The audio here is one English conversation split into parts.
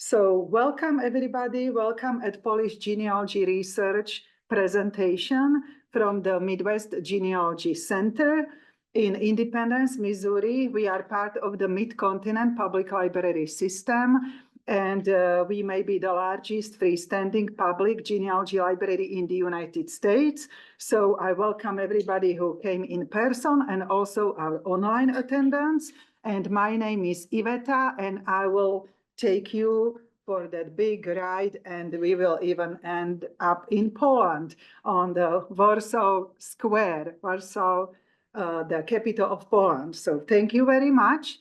So welcome everybody, welcome at Polish Genealogy Research presentation from the Midwest Genealogy Center in Independence, Missouri. We are part of the Mid-Continent Public Library System, and we may be the largest freestanding public genealogy library in the United States. So I welcome everybody who came in person and also our online attendance. And my name is Iveta, and I will take you for that big ride, and we will even end up in Poland on the Warsaw Square, Warsaw, the capital of Poland. So thank you very much.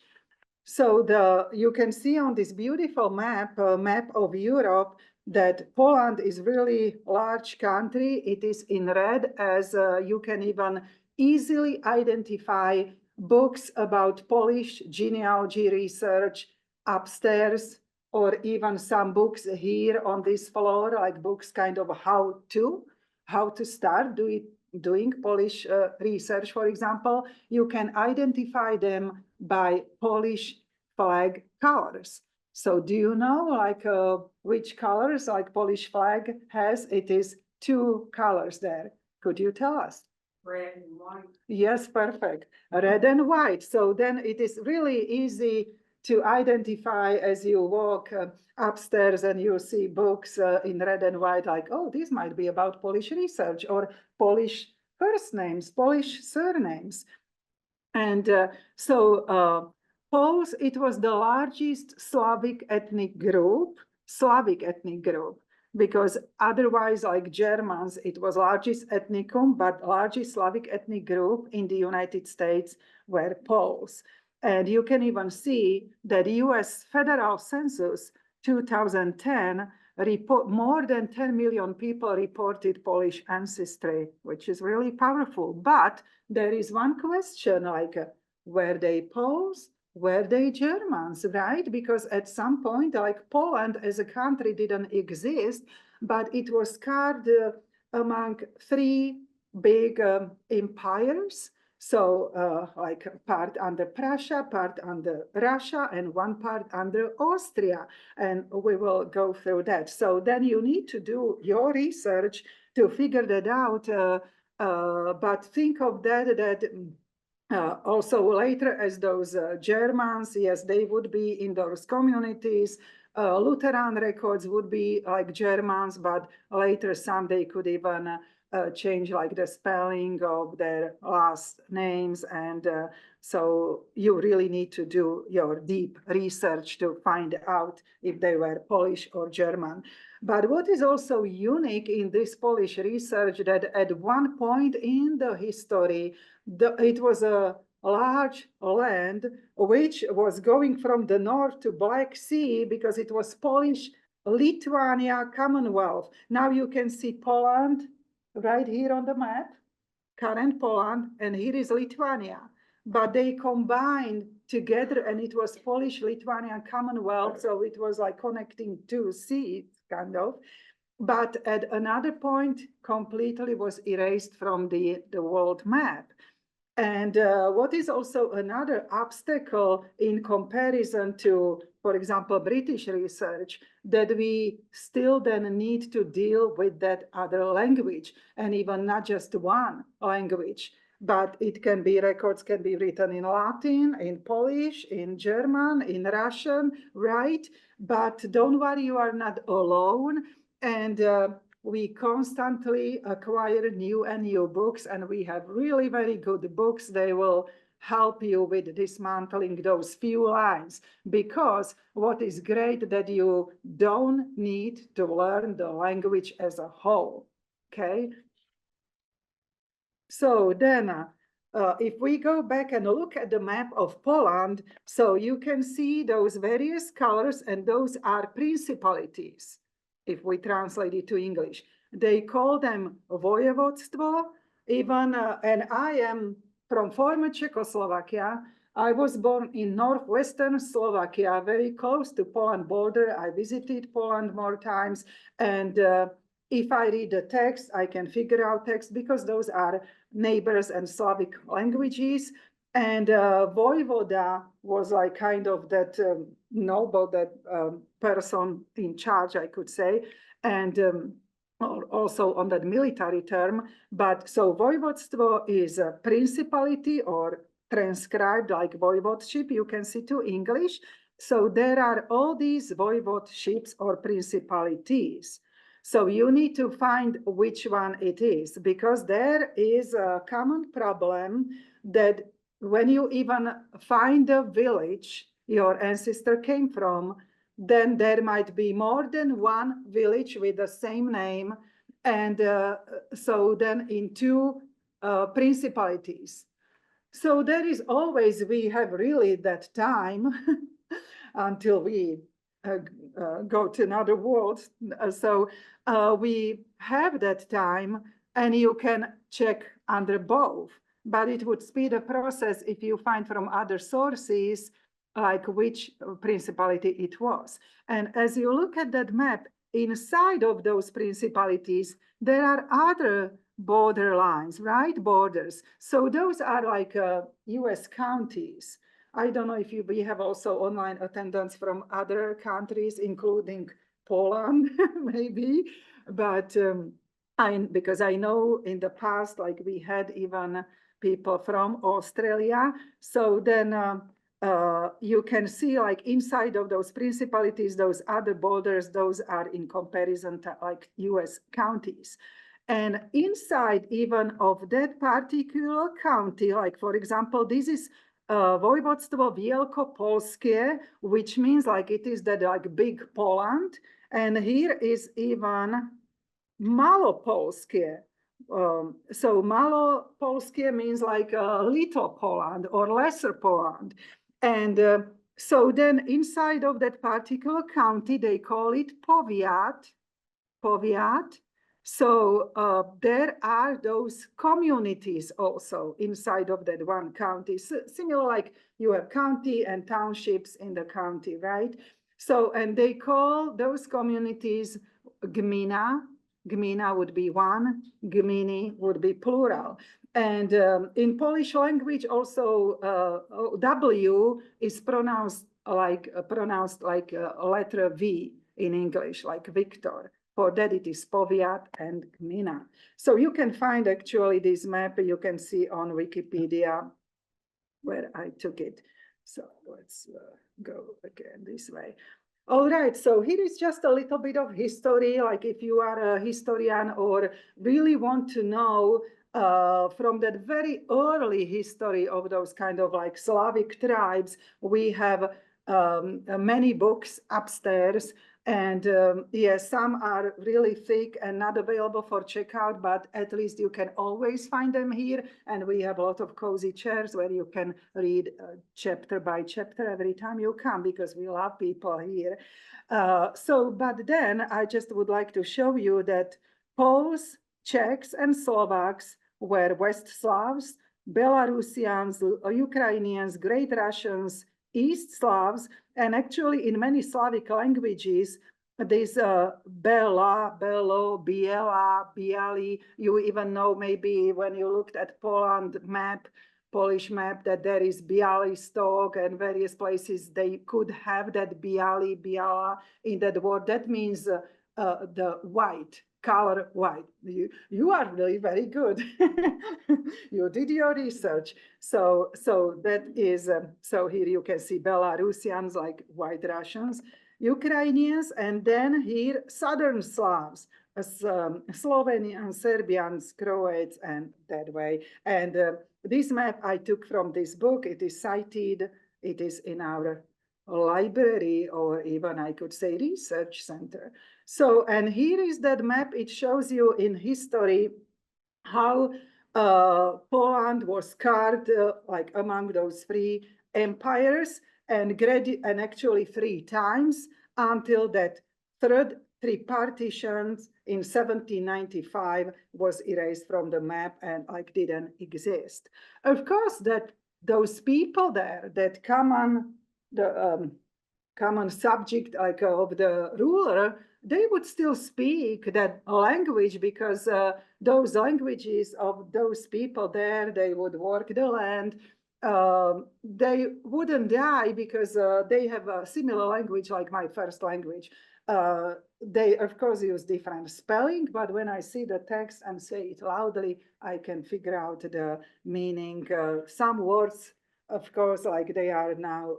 So you can see on this beautiful map, map of Europe, that Poland is really large country. It is in red, as you can even easily identify books about Polish genealogy research upstairs, or even some books here on this floor, like books kind of how to start doing Polish research, for example. You can identify them by Polish flag colors. So do you know like which colors like Polish flag has? It is two colors there. Could you tell us? Red and white. Yes, perfect. Red and white. So then it is really easy to identify as you walk upstairs and you see books in red and white, like, oh, this might be about Polish research or Polish first names, Polish surnames. And Poles, it was the largest Slavic ethnic group, because otherwise, like Germans, it was largest ethnicum, but largest Slavic ethnic group in the United States were Poles. And you can even see that US Federal Census 2010 more than 10 million people reported Polish ancestry, which is really powerful. But there is one question, like, were they Poles? Were they Germans, right? Because at some point, like Poland as a country didn't exist, but it was carved among three big empires. So like part under Prussia, part under Russia, and one part under Austria. And we will go through that. So then you need to do your research to figure that out. But think of that also later as those Germans, yes, they would be in those communities. Lutheran records would be like Germans, but later some they could even change like the spelling of their last names. And so you really need to do your deep research to find out if they were Polish or German. But what is also unique in this Polish research, that at one point in the history, it was a large land which was going from the north to Black Sea, because it was Polish Lithuania Commonwealth. Now you can see Poland right here on the map, current Poland, and here is Lithuania. But they combined together, and it was Polish Lithuania Commonwealth, so it was like connecting two seas, kind of. But at another point, completely was erased from the world map. And what is also another obstacle in comparison to, for example, British research, that we still then need to deal with that other language, and even not just one language, but it can be, records can be written in Latin, in Polish, in German, in Russian, right? But don't worry, you are not alone. And we constantly acquire new and new books, and we have really very good books. They will help you with dismantling those few lines, because what is great that you don't need to learn the language as a whole, okay? So then if we go back and look at the map of Poland, so you can see those various colors, and those are principalities. If we translate it to English, they call them vojevodstvo, even, and I am from former Czechoslovakia. I was born in northwestern Slovakia, very close to Poland border. I visited Poland more times, and if I read the text, I can figure out text, because those are neighbors and Slavic languages. And voivoda was like kind of that noble, that person in charge, I could say, and also on that military term. But so voivodstvo is a principality, or transcribed like voivodeship, you can see to English. So there are all these voivodeships or principalities. So you need to find which one it is, because there is a common problem that when you even find the village your ancestor came from, then there might be more than one village with the same name. And so then in two principalities. So there is always, we have really that time until we go to another world. So we have that time, and you can check under both. But it would speed the process if you find from other sources, like which principality it was. And as you look at that map, inside of those principalities, there are other border lines, right? Borders. So those are like US counties. I don't know if we have also online attendance from other countries, including Poland, maybe, but because I know in the past, like we had even people from Australia. So then you can see like inside of those principalities, those other borders, those are in comparison to like US counties. And inside even of that particular county, like for example, this is Województwo Wielkopolskie, which means like it is that like big Poland. And here is even Malopolskie. So Malopolskie means like little Poland or lesser Poland. And so then inside of that particular county, they call it powiat, powiat. So there are those communities also inside of that one county, similar like you have county and townships in the county, right? So, and they call those communities gmina. Gmina would be one, gminy would be plural. And in Polish language also W is pronounced like a letter V in English, like Victor. For that, it is powiat and gmina. So you can find actually this map you can see on Wikipedia where I took it. So let's go again this way. All right, so here is just a little bit of history, like if you are a historian or really want to know from that very early history of those kind of like Slavic tribes, we have many books upstairs. And yes, some are really thick and not available for checkout, but at least you can always find them here. And we have a lot of cozy chairs where you can read chapter by chapter every time you come, because we love people here. But then I just would like to show you that Poles, Czechs, and Slovaks were West Slavs, Belarusians, Ukrainians, Great Russians, East Slavs, and actually in many Slavic languages, this Bela, Belo, Biela, Biali, you even know maybe when you looked at Poland map, Polish map, that there is Bialystok and various places they could have that Biali, Biala in that word. That means the white, color white. You are really very good. You did your research. So that is, so here you can see Belarusians, like white Russians, Ukrainians, and then here Southern Slavs, Slovenians, Serbians, Croats, and that way. And this map I took from this book. It is cited. It is in our library, or even I could say research center. So, and here is that map. It shows you in history how Poland was carved like among those three empires, and actually 3 times until that third tripartitions in 1795 was erased from the map and like didn't exist. Of course, that those people there, that common subject like of the ruler, they would still speak that language, because those languages of those people there, they would work the land. they wouldn't die because they have a similar language like my first language. They, of course, use different spelling, but when I see the text and say it loudly, I can figure out the meaning. Some words, of course, like they are now,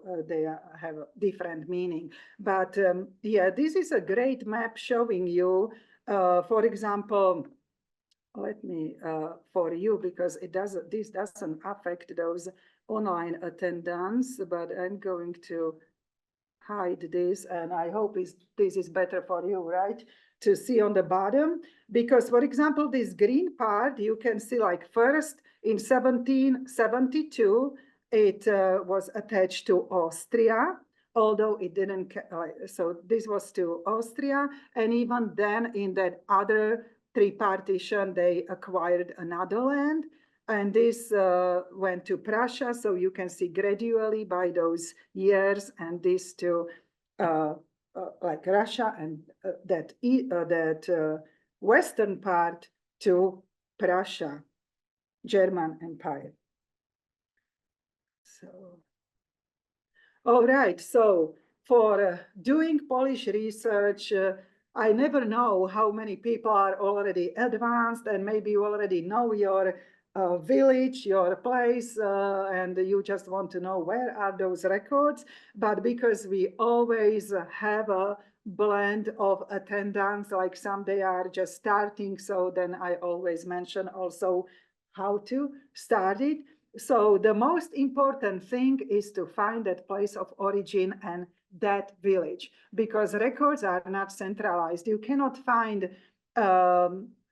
have a different meaning. But yeah, this is a great map showing you, for example, let me for you, because this doesn't affect those online attendance, but I'm going to hide this, and I hope this is better for you, right? To see on the bottom, because for example, this green part, you can see like first in 1772, it was attached to Austria, although it didn't, so this was to Austria, and even then in that other tripartition, they acquired another land, and this went to Prussia. So you can see gradually by those years, and this to like Russia, and that western part to Prussia, German Empire. So, all right. So for doing Polish research, I never know how many people are already advanced, and maybe you already know your village, your place, and you just want to know where are those records. But because we always have a blend of attendance, like some they are just starting, so then I always mention also how to start it. So the most important thing is to find that place of origin and that village, because records are not centralized. You cannot find a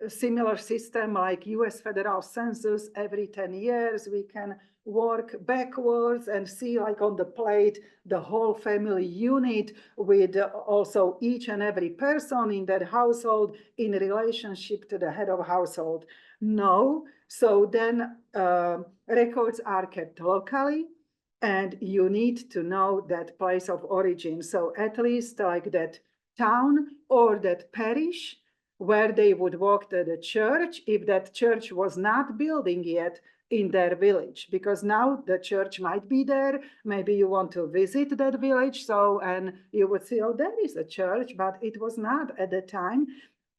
similar system like US federal census every 10 years. We can work backwards and see like on the plate the whole family unit with also each and every person in that household in relationship to the head of household. No. So then records are kept locally, and you need to know that place of origin. So at least like that town or that parish where they would walk to the church, if that church was not building yet in their village, because now the church might be there. Maybe you want to visit that village. So, and you would see, oh, there is a church, but it was not at the time.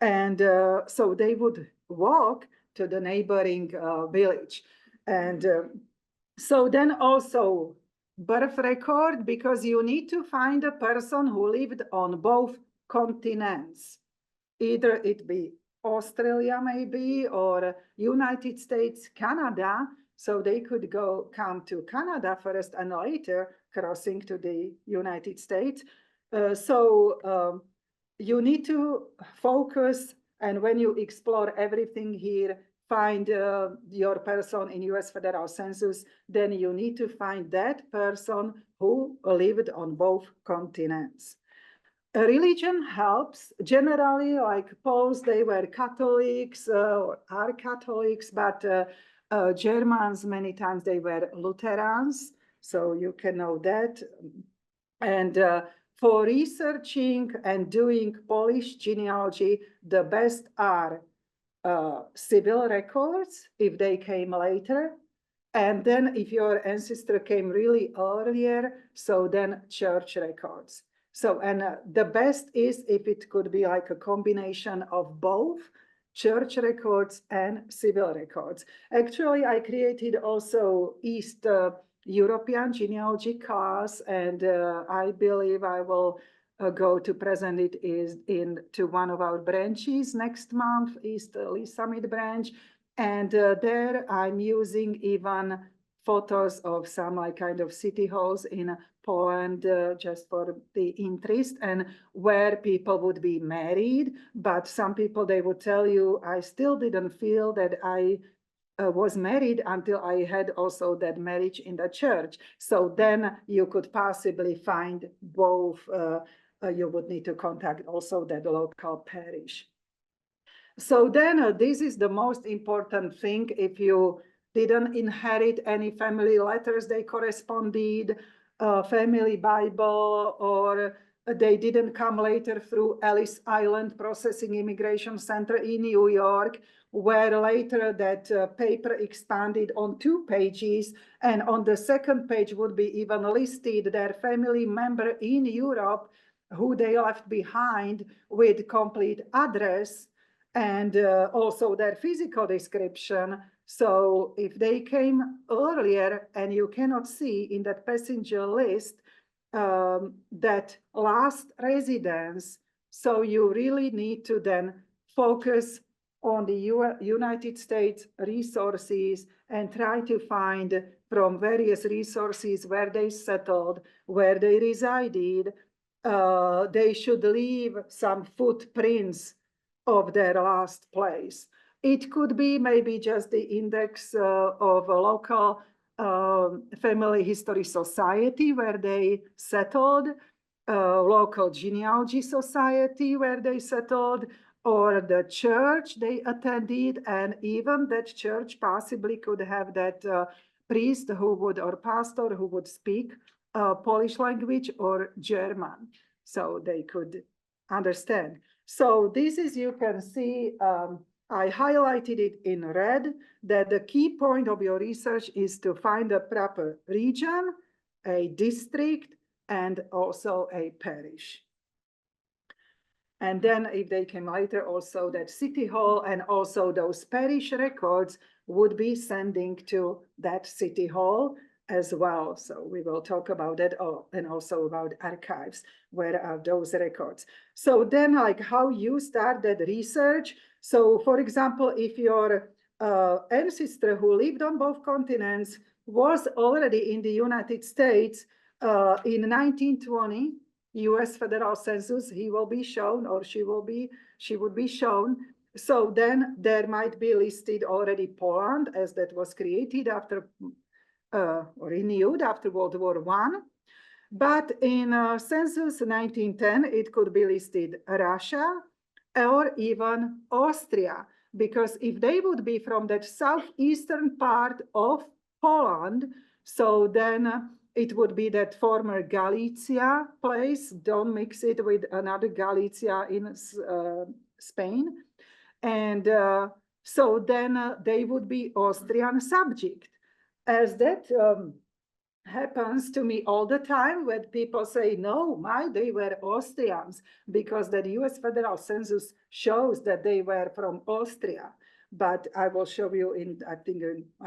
And so they would walk to the neighboring village. And so then also birth record, because you need to find a person who lived on both continents. Either it be Australia maybe, or United States, Canada, so they could come to Canada first and later crossing to the United States. You need to focus, and when you explore everything here, find your person in US federal census, then you need to find that person who lived on both continents. Religion helps. Generally, like Poles, they were Catholics or are Catholics, but Germans, many times they were Lutherans, so you can know that. And for researching and doing Polish genealogy, the best are civil records, if they came later. And then if your ancestor came really earlier, so then church records. So, and the best is if it could be like a combination of both church records and civil records. Actually, I created also East European genealogy class, and I believe I will go to present it to one of our branches next month, East Lee Summit branch. And there I'm using even photos of some like kind of city halls in Poland, just for the interest, and where people would be married. But some people, they would tell you, I still didn't feel that I was married until I had also that marriage in the church. So then you could possibly find both. You would need to contact also that local parish. So then this is the most important thing. If you didn't inherit any family letters, they corresponded, family Bible, or they didn't come later through Ellis Island Processing Immigration Center in New York, where later that paper expanded on 2 pages, and on the second page would be even listed their family member in Europe who they left behind with complete address and also their physical description. So if they came earlier and you cannot see in that passenger list that last residence, so you really need to then focus on the United States resources and try to find from various resources where they settled, where they resided. They should leave some footprints of their last place. It could be maybe just the index of a local family history society where they settled, local genealogy society where they settled, or the church they attended, and even that church possibly could have that priest who would, or pastor who would speak Polish language or German, so they could understand. So this is, you can see, I highlighted it in red, that the key point of your research is to find a proper region, a district, and also a parish. And then if they came later, also that city hall and also those parish records would be sending to that city hall as well. So we will talk about that, and also about archives, where are those records. So then, like, how you start that research. So for example, if your ancestor who lived on both continents was already in the United States in 1920, US federal census, he will be shown, or she would be shown. So then there might be listed already Poland, as that was created after renewed after World War I. But in census 1910, it could be listed Russia or even Austria, because if they would be from that southeastern part of Poland, so then it would be that former Galicia place. Don't mix it with another Galicia in Spain. And so then they would be Austrian subject. As that happens to me all the time when people say, no, they were Austrians, because the US federal census shows that they were from Austria. But I will show you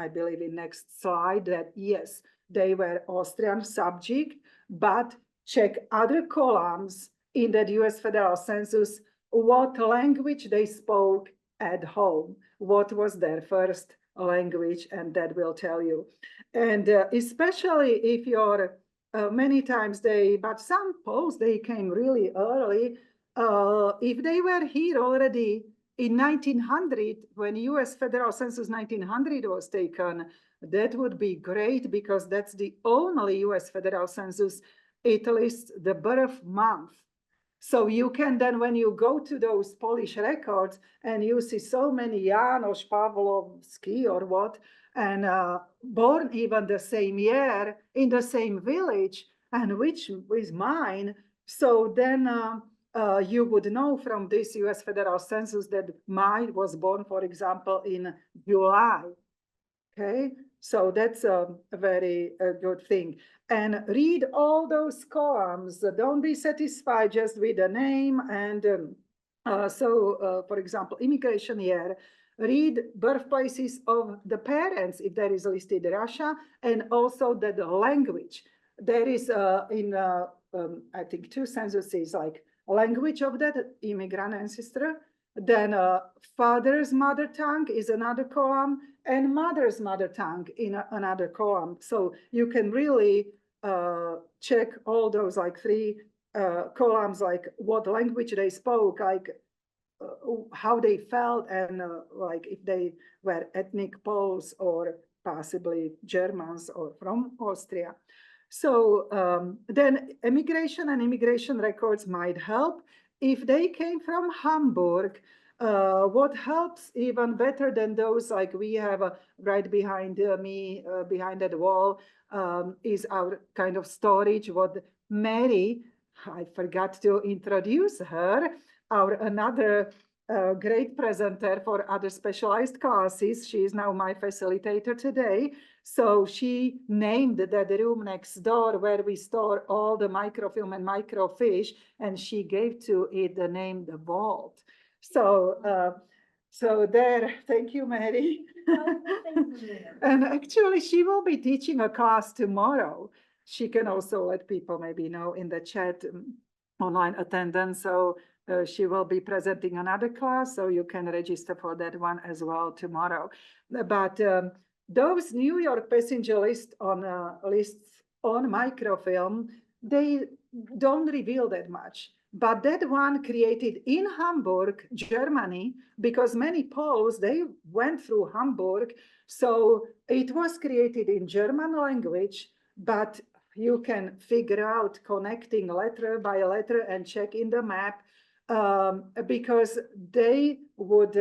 I believe in next slide that yes, they were Austrian subject, but check other columns in the US federal census, what language they spoke at home, what was their first language, and that will tell you. And especially if you're many times but some Poles, they came really early. If they were here already in 1900, when US federal census 1900 was taken, that would be great, because that's the only US federal census, it lists the birth month. So you can then, when you go to those Polish records and you see so many Janos Pawlowski or what, and born even the same year in the same village, and which is mine. So then you would know from this US federal census that mine was born, for example, in July. Okay, so that's a very good thing. And read all those columns. Don't be satisfied just with the name. And for example, immigration year, read birthplaces of the parents, if there is listed Russia, and also the language. There is I think 2 censuses, like language of that immigrant ancestor, then father's mother tongue is another column, and mother's mother tongue in another column. So you can really check all those like 3 columns, like what language they spoke, like how they felt, and like if they were ethnic Poles or possibly Germans or from Austria. So then immigration and immigration records might help. If they came from Hamburg, what helps even better than those, like we have right behind me, behind that wall, is our kind of storage. What Mary, I forgot to introduce her, our another a great presenter for other specialized classes. She is now my facilitator today. So she named that room next door where we store all the microfilm and microfiche, and she gave to it the name the vault. So there, thank you, Mary. And actually, she will be teaching a class tomorrow. She can also let people maybe know in the chat online attendance. So she will be presenting another class, so you can register for that one as well tomorrow. But those New York passenger lists on microfilm, they don't reveal that much. But that one created in Hamburg, Germany, because many Poles, they went through Hamburg. So it was created in German language, but you can figure out connecting letter by letter and check in the map because they would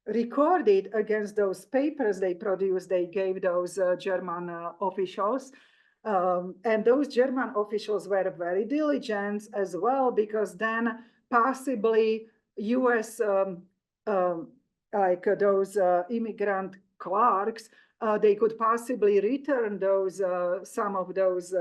record it against those papers they produced, they gave those German officials. And those German officials were very diligent as well, because then possibly US, like those immigrant clerks, they could possibly return those some of those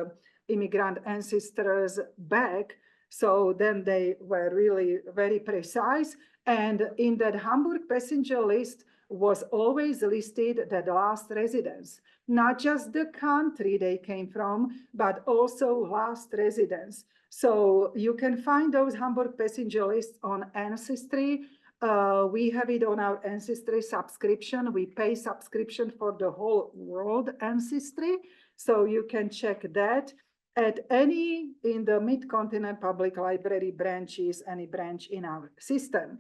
immigrant ancestors back. So then they were really very precise. And in that Hamburg passenger list was always listed the last residence, not just the country they came from, but also last residence. So you can find those Hamburg passenger lists on Ancestry. We have it on our Ancestry subscription. We pay subscription for the whole world Ancestry. So you can check that at any in the Mid-Continent Public Library branches, any branch in our system.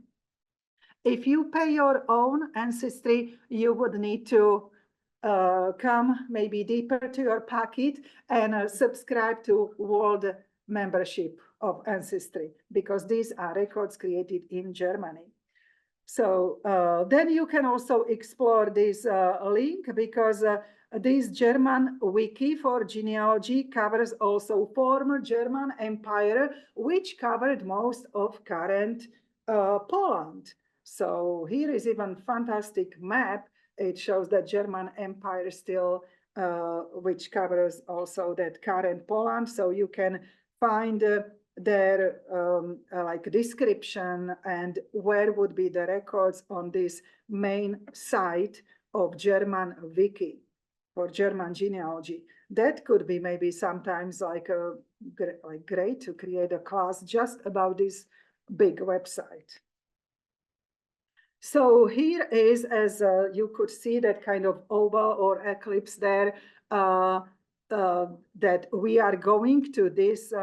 If you pay your own Ancestry, you would need to come maybe deeper to your pocket and subscribe to world membership of Ancestry, because these are records created in Germany. So then you can also explore this link, because this German wiki for genealogy covers also former German Empire, which covered most of current Poland. So here is even fantastic map. It shows the German Empire still, which covers also that current Poland. So you can find their like description and where would be the records on this main site of German wiki for German genealogy. That could be maybe sometimes like great to create a class just about this big website. So here is, as you could see, that kind of oval or eclipse there, that we are going to this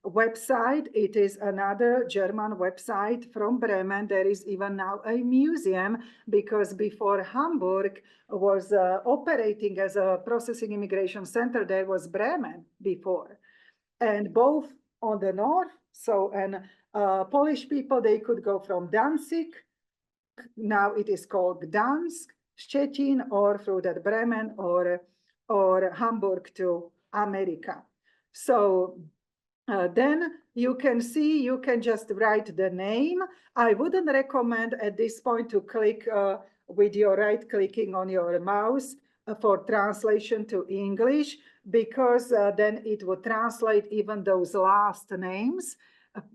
website. It is another German website from Bremen. There is even now a museum, because before Hamburg was operating as a processing immigration center, there was Bremen before. And both on the north, so, and Polish people, they could go from Danzig, now it is called Gdansk, Szczecin, or through that Bremen or Hamburg to America. So then you can see, you can just write the name. I wouldn't recommend at this point to click with your right clicking on your mouse for translation to English, because then it would translate even those last names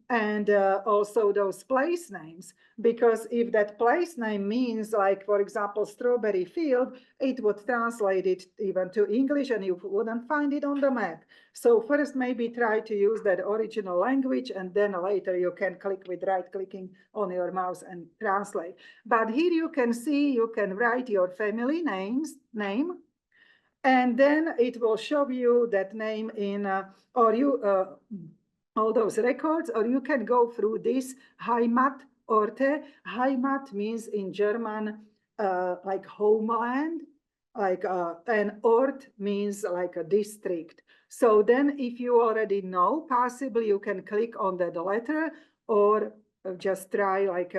and also those place names, because if that place name means, like, for example, strawberry field, it would translate it even to English and you wouldn't find it on the map. So first maybe try to use that original language, and then later you can click with right clicking on your mouse and translate. But here you can see, you can write your family name, and then it will show you that name in, all those records, or you can go through this Heimatorte. Heimat means in German, like homeland, like, and Ort means like a district. So then if you already know, possibly you can click on that letter, or just try like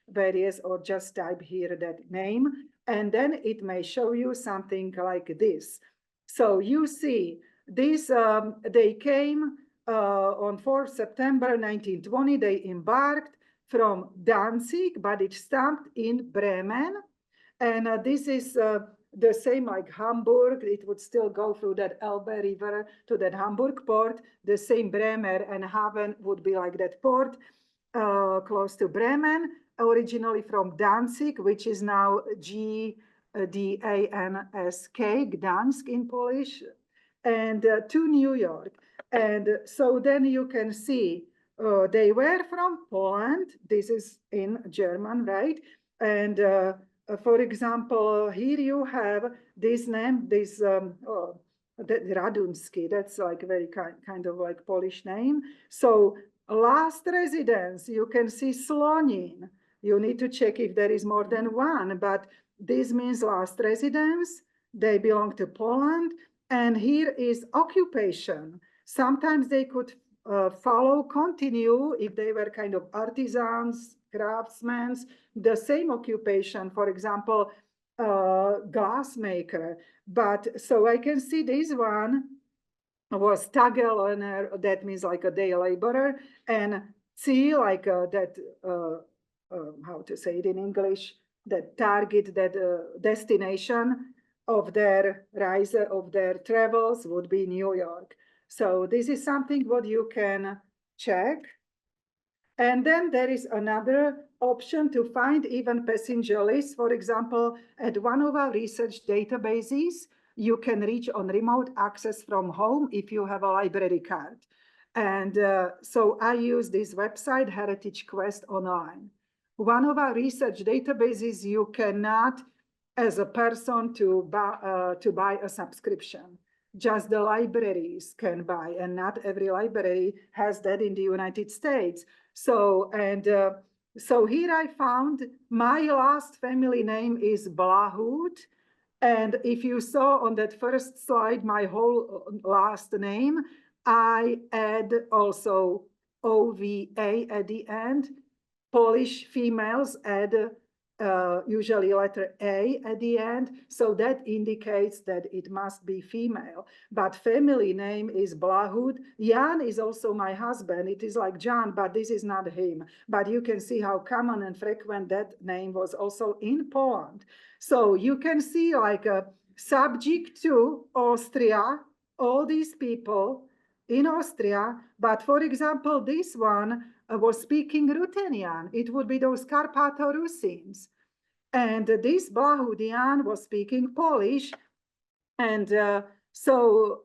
various, or just type here that name, and then it may show you something like this. So you see this, they came on 4th September 1920, they embarked. from Danzig, but it's stamped in Bremen. And this is the same like Hamburg. It would still go through that Elbe River to that Hamburg port. The same Bremer and Haven would be like that port close to Bremen, originally from Danzig, which is now Gdansk, Gdansk in Polish, and to New York. And so then you can see they were from Poland. This is in German, right? And for example, here you have this name, this Radunsky. That's like a very kind of like Polish name. So last residence, you can see Slonin. You need to check if there is more than one, but this means last residence. They belong to Poland. And here is occupation. Sometimes they could continue if they were kind of artisans, craftsmen, the same occupation, for example, glassmaker. But so I can see this one was Tagelöhner, that means like a day laborer, and see like that, how to say it in English, that target, that destination of their rise, of their travels would be New York. So this is something what you can check. And then there is another option to find even passenger lists. For example, at one of our research databases, you can reach on remote access from home if you have a library card. And so I use this website, Heritage Quest Online. One of our research databases, you cannot, as a person, to buy a subscription. Just the libraries can buy, and not every library has that in the United States. So, and so here I found my last family name is Blahut. And if you saw on that first slide, my whole last name, I add also OVA at the end. Polish females add usually letter A at the end. So that indicates that it must be female. But family name is Blahut. Jan is also my husband. It is like John, but this is not him. But you can see how common and frequent that name was also in Poland. So you can see like a subject to Austria, all these people in Austria. But for example, this one was speaking Ruthenian. It would be those Carpato-Rusins. And this Blahudian was speaking Polish. And so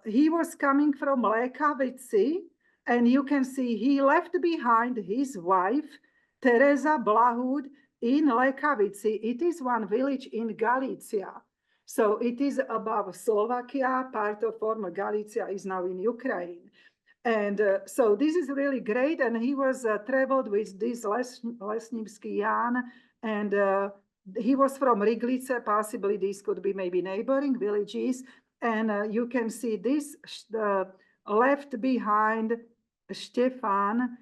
he was coming from Lekavici. And you can see he left behind his wife, Teresa Blahud, in Lekavici. It is one village in Galicia. So it is above Slovakia. Part of former Galicia is now in Ukraine. And so this is really great. And he was traveled with this Lesnivsky Jan, and he was from Riglice. Possibly these could be maybe neighboring villages. And you can see this left behind Stefan,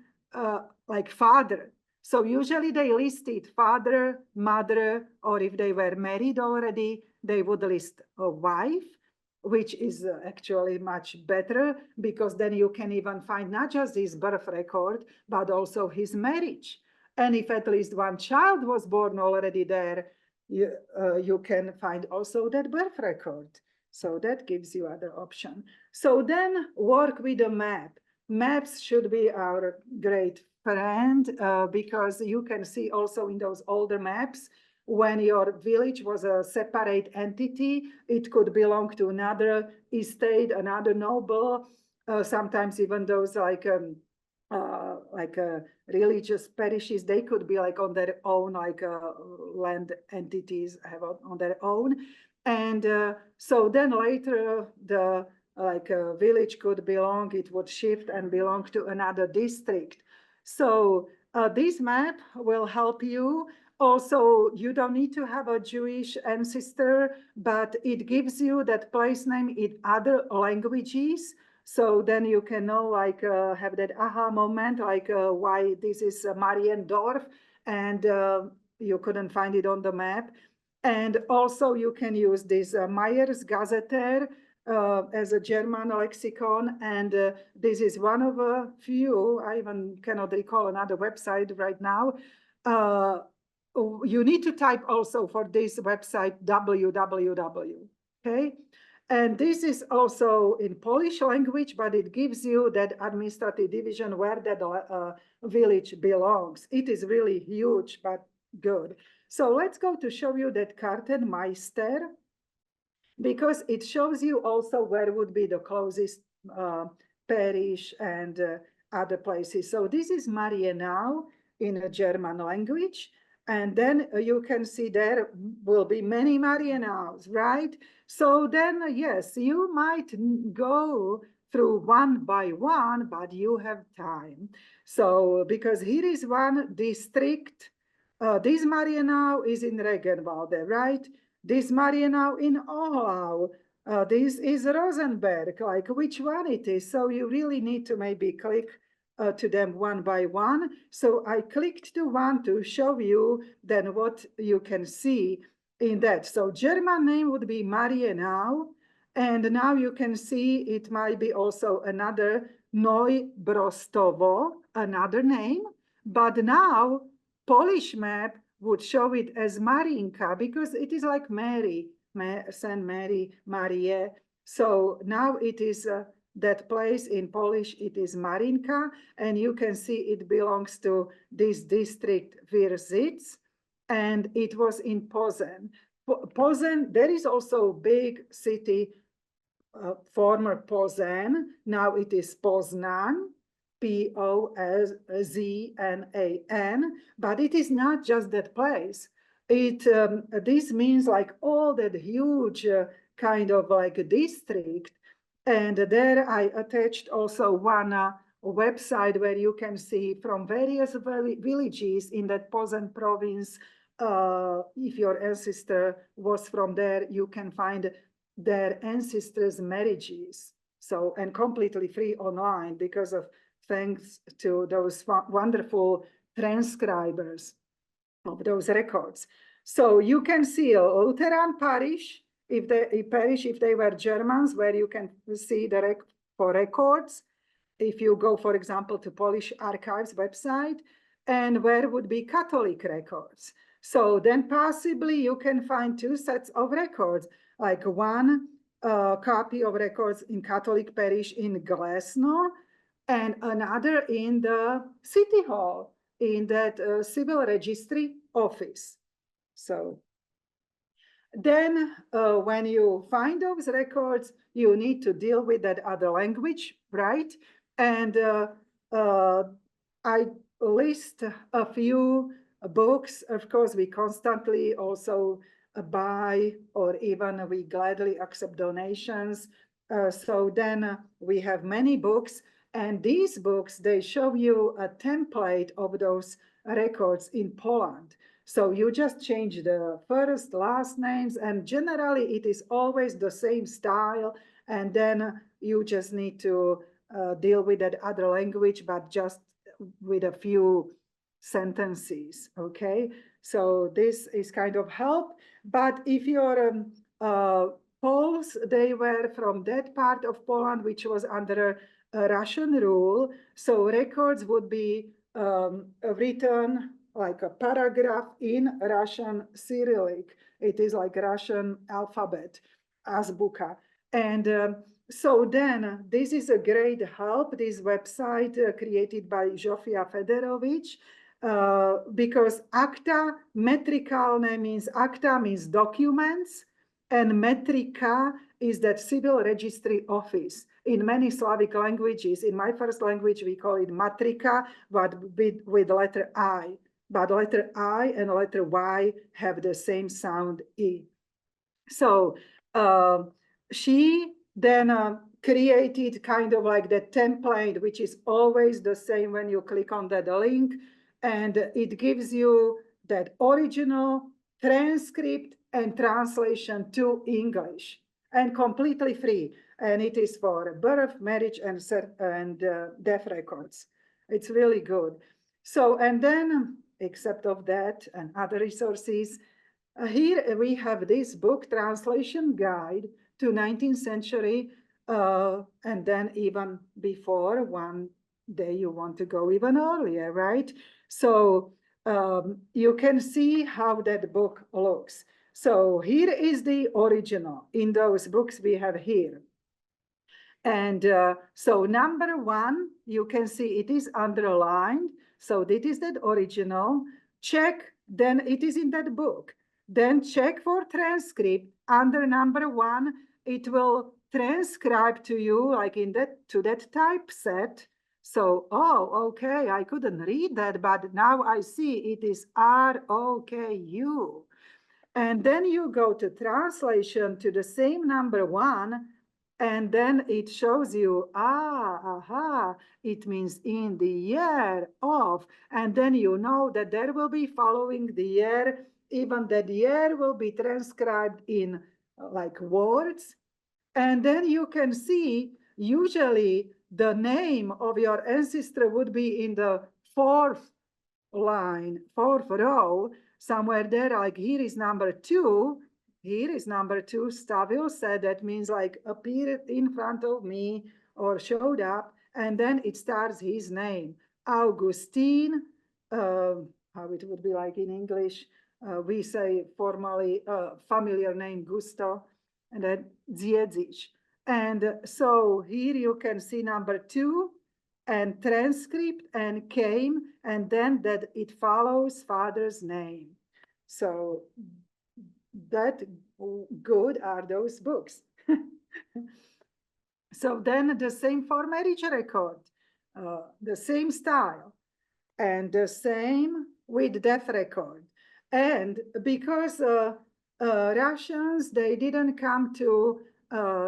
like father. So usually they listed father, mother, or if they were married already, they would list a wife, which is actually much better, because then you can even find not just his birth record, but also his marriage. And if at least one child was born already there, you can find also that birth record. So that gives you other option. So then work with a map. Maps should be our great friend, because you can see also in those older maps, when your village was a separate entity, it could belong to another estate, another noble, sometimes even those like religious parishes, they could be like on their own, like land entities have on their own. And so then later the village could belong, it would shift and belong to another district. So this map will help you. Also, you don't need to have a Jewish ancestor, but it gives you that place name in other languages. So then you can know, like, have that aha moment, like why this is Mariendorf, and you couldn't find it on the map. And also you can use this Myers Gazetteer, as a German lexicon, and this is one of a few. I even cannot recall another website right now. You need to type also for this website www, okay? And this is also in Polish language, but it gives you that administrative division where that village belongs. It is really huge, but good. So let's go to show you that Kartenmeister, because it shows you also where would be the closest parish and other places. So this is Marienau in a German language. And then you can see there will be many Marienaus, right? So then, yes, you might go through one by one, but you have time. So, because here is one district, this Marienau is in Regenwalde, right? This Marienau in Ohlau, this is Rosenberg, like which one it is. So you really need to maybe click to them one by one. So I clicked to one to show you then what you can see in that. So German name would be Marienau. And now you can see it might be also another Neubrostowo, another name. But now Polish map would show it as Marinka because it is like Mary, Saint Mary, Marie. So now it is that place in Polish, it is Marinka, and you can see it belongs to this district Wierzitz, and it was in Posen. Posen, there is also big city, former Posen, now it is Poznan, Poznan, but it is not just that place. This means like all that huge kind of like a district. And there I attached also one website where you can see from various villages in that Posen province. If your ancestor was from there, you can find their ancestors' marriages. So, and completely free online because of thanks to those wonderful transcribers of those records. So you can see a Lutheran parish, if they were Germans, where you can see the for records. If you go, for example, to Polish Archives website, and where would be Catholic records. So then possibly you can find two sets of records, like one copy of records in Catholic parish in Glasno, and another in the city hall, in that civil registry office. So then when you find those records, you need to deal with that other language, right? And I list a few books. Of course, we constantly also buy, or even we gladly accept donations. So then we have many books, and these books, they show you a template of those records in Poland. So you just change the first, last names, and generally it is always the same style. And then you just need to deal with that other language, but just with a few sentences, okay? So this is kind of help. But if you're Poles, they were from that part of Poland, which was under Russian rule. So records would be written like a paragraph in Russian Cyrillic. It is like Russian alphabet, azbuka. And so then this is a great help, this website created by Zsofia Federovich, because acta metricalne means acta means documents, and metrika is that civil registry office. In many Slavic languages, in my first language, we call it matrika, but with letter I. But letter I and letter Y have the same sound E. So she then created kind of like the template, which is always the same when you click on that link. And it gives you that original transcript and translation to English, and completely free. And it is for birth, marriage, and death records. It's really good. So, and then, except of that and other resources, Here we have this book, Translation Guide to 19th Century, and then even before, one day you want to go even earlier, right? So you can see how that book looks. So here is the original in those books we have here. And so number one, you can see it is underlined. So this is that original. Check, then it is in that book. Then check for transcript. Under number one, it will transcribe to you like in that to that typeset. So, oh, okay, I couldn't read that, but now I see it is ROKU. And then you go to translation to the same number one, and then it shows you, it means in the year of, and then you know that there will be following the year, even that year will be transcribed in like words. And then you can see, usually the name of your ancestor would be in the fourth line, fourth row, somewhere there, like here is number two. Here is number two. Stavil said that means like appeared in front of me or showed up, and then it starts his name. Augustine, how it would be like in English. We say formally familiar name Gusto, and then Dziedzic. And so here you can see number two, and transcript and came, and then that it follows father's name. So that good are those books. So then the same for marriage record, the same style, and the same with death record. And because Russians, they didn't come to,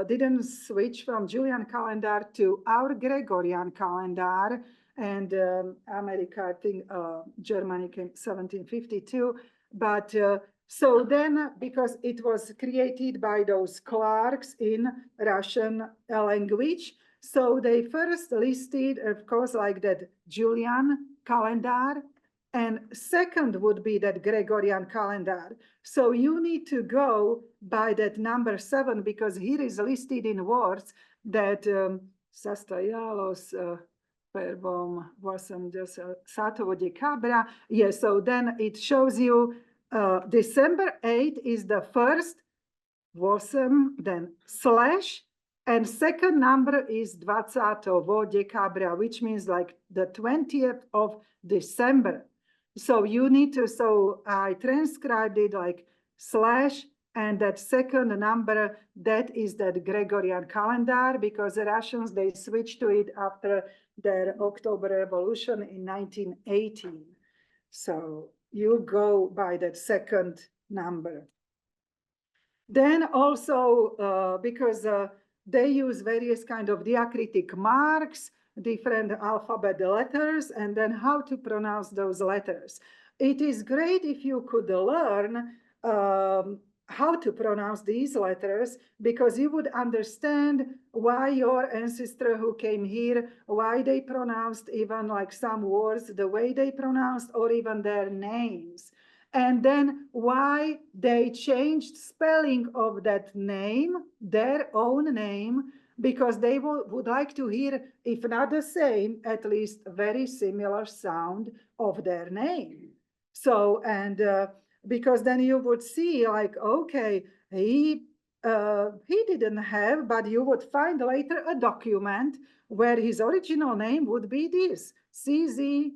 didn't switch from Julian calendar to our Gregorian calendar, and America, I think Germany came 1752, but so then, because it was created by those clerks in Russian language, so they first listed, of course, like that Julian calendar, and second would be that Gregorian calendar. So you need to go by that number 7, because here is listed in words that Sastoyalos verbum wasn't just Satovo Cabra. Yes, so then it shows you December 8 is the first wasem, then slash, and second number is 20 decabra, which means like the 20th of December. So you need to, so I transcribed it like slash, and that second number, that is that Gregorian calendar, because the Russians, they switched to it after their October Revolution in 1918. So you go by that second number. Then also, because they use various kind of diacritic marks, different alphabet letters, and then how to pronounce those letters. It is great if you could learn how to pronounce these letters, because you would understand why your ancestor who came here, why they pronounced even like some words the way they pronounced, or even their names. And then why they changed spelling of that name, their own name, because they would like to hear, if not the same, at least very similar sound of their name. So, and because then you would see like, okay, he didn't have, but you would find later a document where his original name would be this, CZ,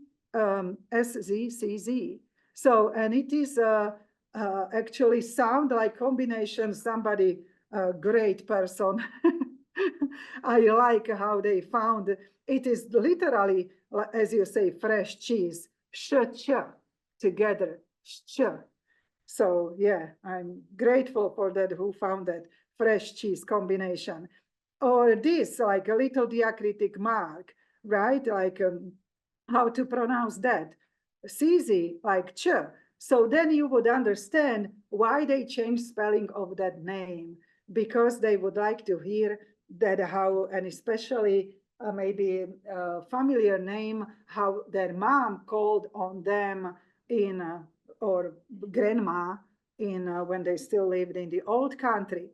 SZ, So, and it is actually sound like combination, somebody, great person. I like how they found it is literally, as you say, fresh cheese, sh together, sh. So yeah, I'm grateful for that, who found that fresh cheese combination. Or this, like a little diacritic mark, right? Like how to pronounce that. CZ, like ch. So then you would understand why they changed spelling of that name, because they would like to hear that how, and especially maybe a familiar name, how their mom called on them in or grandma in when they still lived in the old country.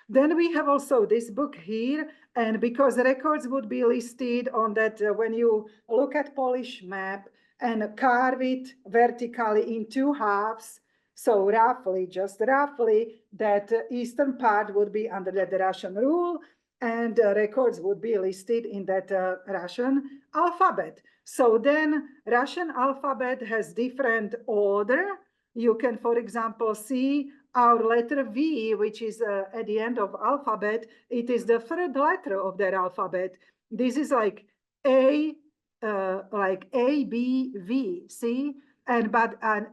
Then we have also this book here, and because records would be listed on that when you look at Polish map and carve it vertically in two halves, so roughly, just roughly, that eastern part would be under the Russian rule, and records would be listed in that Russian alphabet. So then Russian alphabet has different order. You can, for example, see our letter V, which is at the end of alphabet. It is the third letter of that alphabet. This is like A, B, V, see? And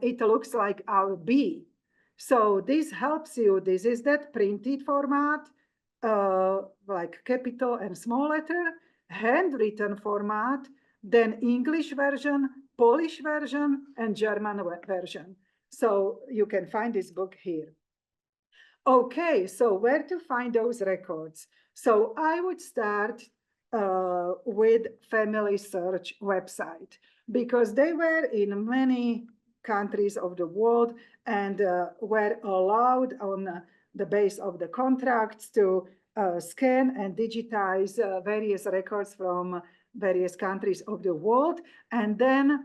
it looks like our B. So this helps you. This is that printed format, like capital and small letter, handwritten format, then English version, Polish version, and German version. So you can find this book here. Okay, so where to find those records? So I would start with Family Search website because they were in many countries of the world and were allowed on the base of the contracts to scan and digitize various records from various countries of the world. And then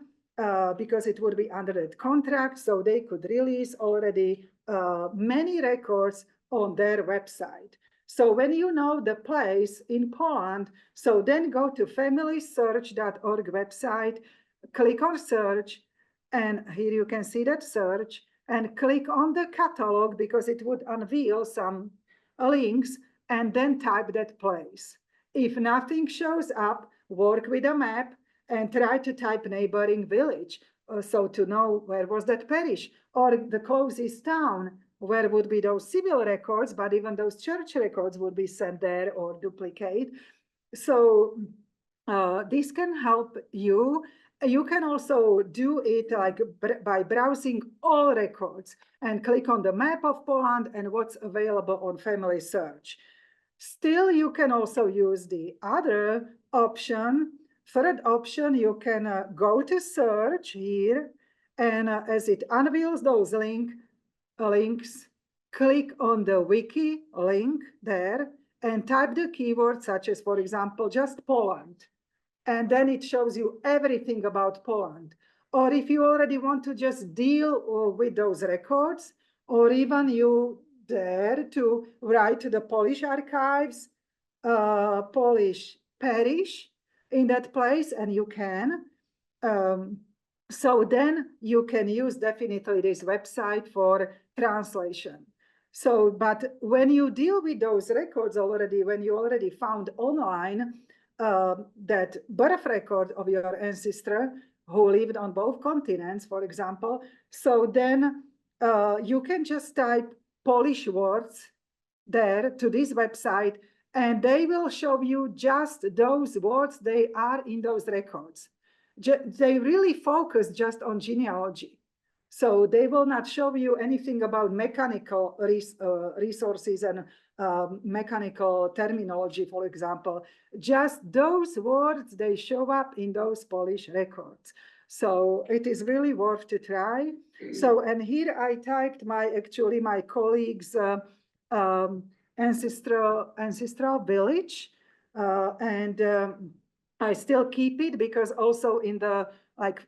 because it would be under that contract, so they could release already many records on their website. So when you know the place in Poland, so then go to familysearch.org website, click on search, and here you can see that search, and click on the catalog because it would unveil some links, and then type that place. If nothing shows up, work with a map and try to type neighboring village. So to know where was that parish or the closest town, where would be those civil records, but even those church records would be sent there or duplicate. So this can help you. You can also do it like by browsing all records and click on the map of Poland and what's available on Family Search. Still, you can also use the other option. Third option, you can go to search here, and as it unveils those links, click on the wiki link there and type the keyword such as, for example, just Poland. And then it shows you everything about Poland. Or if you already want to just deal with those records, or even you dare to write to the Polish archives, Polish parish in that place, and you can. So then you can use definitely this website for translation. So, but when you deal with those records already, when you already found online that birth record of your ancestor who lived on both continents, for example, so then you can just type Polish words there to this website, and they will show you just those words they are in those records. They really focus just on genealogy. So they will not show you anything about mechanical resources and mechanical terminology, for example. Just those words, they show up in those Polish records. So it is really worth to try. So, and here I typed my colleague's ancestral village, and I still keep it because also in the, like,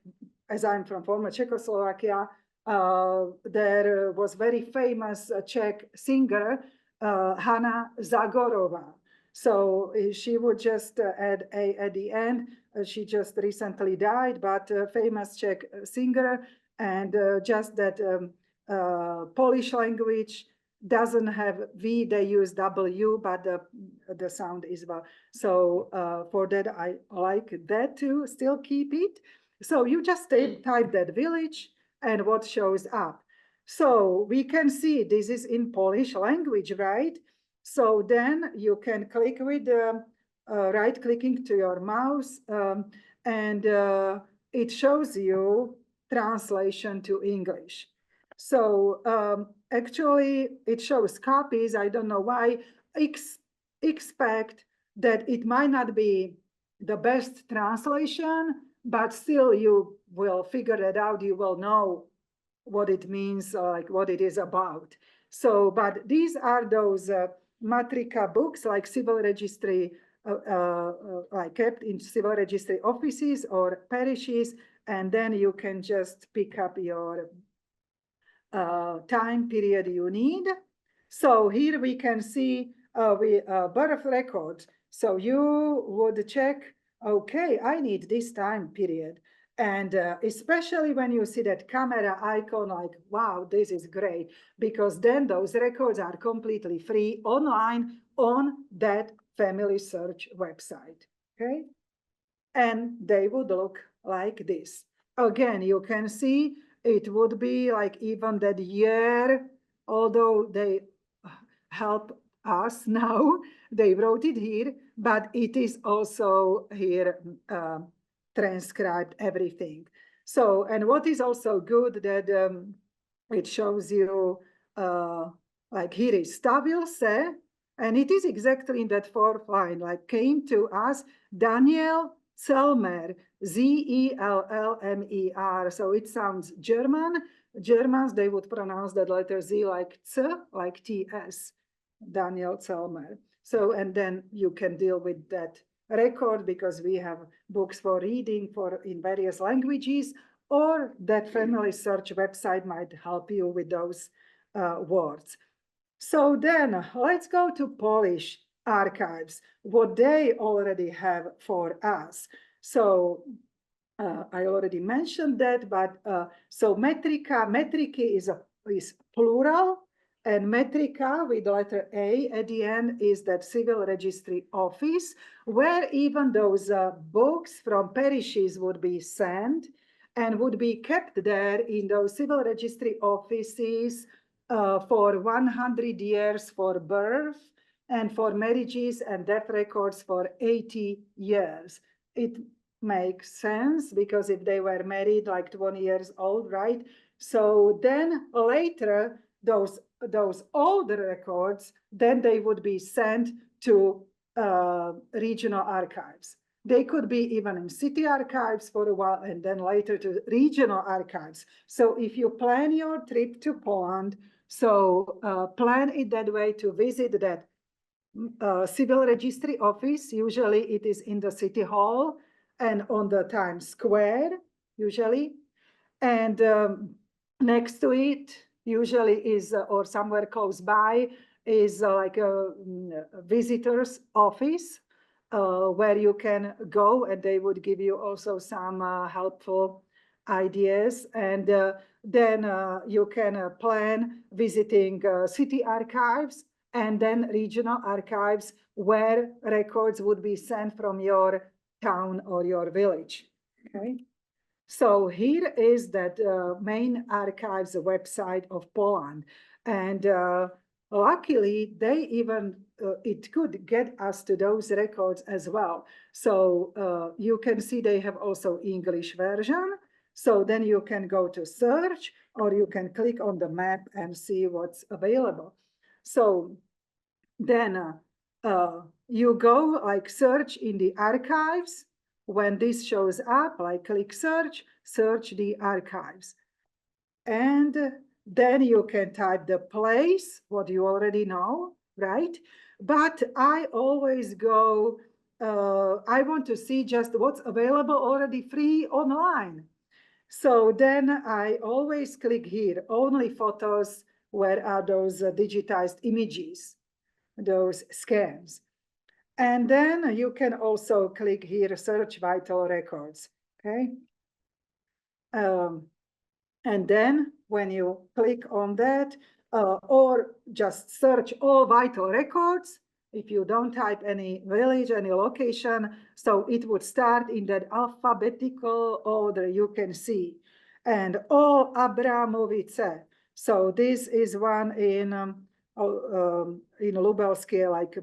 as I'm from former Czechoslovakia, there was very famous Czech singer, Hanna Zagorova. So she would just add a at the end. She just recently died, but famous Czech singer, and just that Polish language doesn't have V, they use W, but the sound is V. So for that, I like that to still keep it. So you just type that village and what shows up. So we can see this is in Polish language, right? So then you can click with right clicking to your mouse and it shows you translation to English. So actually it shows copies. I don't know why. Expect that it might not be the best translation, but still you will figure it out. You will know what it means, like what it is about. So, but these are those matrika books, like civil registry, like kept in civil registry offices or parishes, and then you can just pick up your time period you need. So here we can see birth records. So you would check, okay, I need this time period. And especially when you see that camera icon, like, wow, this is great, because then those records are completely free online on that family search website, okay? And they would look like this. Again, you can see it would be like even that year, although they help us now, they wrote it here, but it is also here transcribed everything. So, and what is also good that it shows you, like here is Stavil se, and it is exactly in that fourth line, like came to us Daniel Zellmer, Zellmer. So it sounds German. Germans, they would pronounce that letter Z like C, like TS, Daniel Zellmer. So, and then you can deal with that record because we have books for reading for in various languages, or that family search website might help you with those words. So then let's go to Polish archives, what they already have for us. So I already mentioned that, but so metriki is plural, and metrika with the letter A at the end is that civil registry office, where even those books from parishes would be sent and would be kept there in those civil registry offices for 100 years for birth and for marriages and death records for 80 years. It makes sense because if they were married like 20 years old, right? So then later, those older records, then they would be sent to regional archives. They could be even in city archives for a while and then later to regional archives. So if you plan your trip to Poland, so plan it that way to visit that civil registry office. Usually it is in the city hall and on the Times Square, usually. And next to it, usually is, or somewhere close by, is like a visitor's office where you can go and they would give you also some helpful ideas. And then you can plan visiting city archives and then regional archives where records would be sent from your town or your village, okay? So here is that main archives website of Poland. And luckily, they even, it could get us to those records as well. So you can see they have also English version. So then you can go to search or you can click on the map and see what's available. So then you go like search in the archives. When this shows up, like click search, search the archives. And then you can type the place, what you already know, right? But I always go, I want to see just what's available already free online. So then I always click here, only photos, where are those digitized images, those scans. And then you can also click here, search vital records, okay? And then when you click on that, or just search all vital records, if you don't type any village, any location, so it would start in that alphabetical order you can see. And all Abramovice. So this is one in Lubelske, like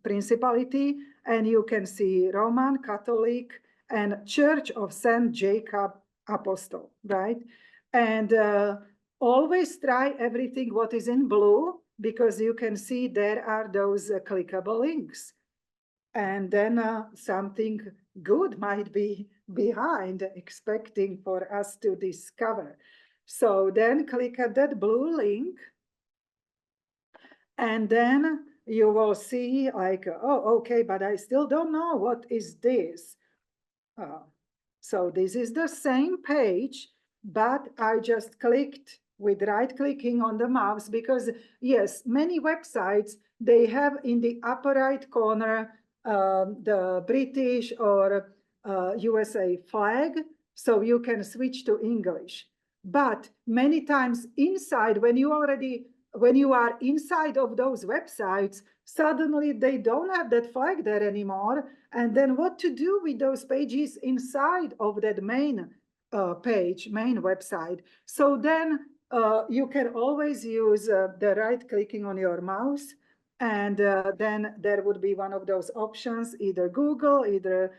principality, and you can see Roman Catholic and Church of Saint Jacob Apostle, right? And always try everything what is in blue, because you can see there are those clickable links. And then something good might be behind, expecting for us to discover. So then click at that blue link, and then you will see like, oh, okay, but I still don't know what is this. So this is the same page, but I just clicked with right clicking on the mouse because yes, many websites, they have in the upper right corner the British or USA flag, so you can switch to English. But many times inside, when you are inside of those websites, suddenly they don't have that flag there anymore. And then what to do with those pages inside of that main page, main website. So then you can always use the right clicking on your mouse, and then there would be one of those options, either Google, either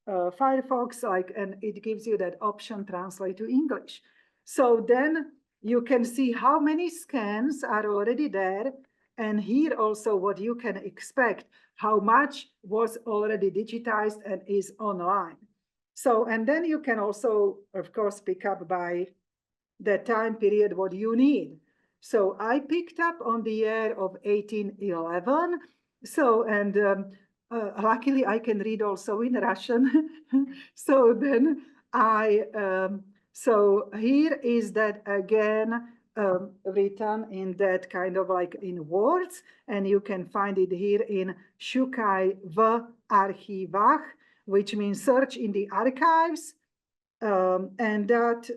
Firefox, and it gives you that option, translate to English. So then you can see how many scans are already there, and here also what you can expect, how much was already digitized and is online. So, and then you can also, of course, pick up by the time period what you need. So I picked up on the year of 1811. So, and luckily I can read also in Russian. So then so here is that again, written in that kind of like in words, and you can find it here in Shukaj v archivach, which means search in the archives. And that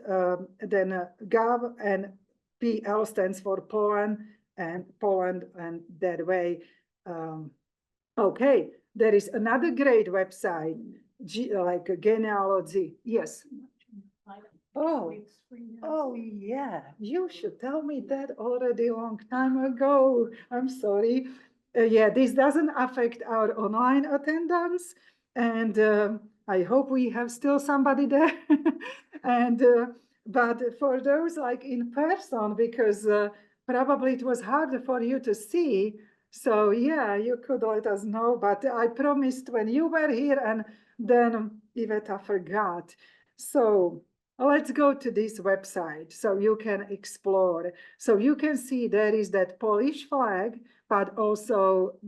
then Gov and PL stands for Poland, and that way. Okay, there is another great website, like Genealogy. Yes. Oh, yeah, you should tell me that already a long time ago. I'm sorry. Yeah, this doesn't affect our online attendance, and I hope we have still somebody there. And but for those like in person, because probably it was harder for you to see. So yeah, you could let us know. But I promised when you were here, and then Iveta forgot. So let's go to this website so you can explore. So you can see there is that Polish flag, but also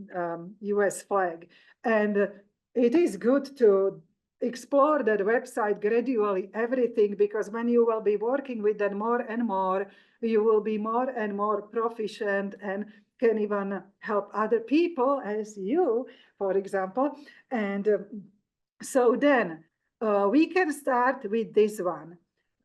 US flag. And it is good to explore that website gradually, everything, because when you will be working with that more and more, you will be more and more proficient and can even help other people as you, for example. And so then we can start with this one.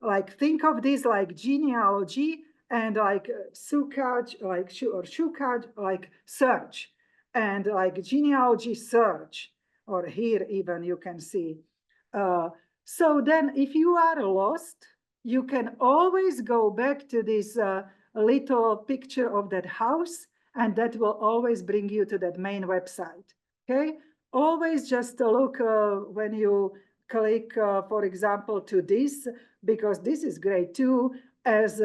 Like think of this like genealogy and like Sukaj, like or Shukaj, like search, and like genealogy search, or here even you can see. So then if you are lost, you can always go back to this little picture of that house, and that will always bring you to that main website. Okay, always just look when you click, for example, to this, because this is great too, as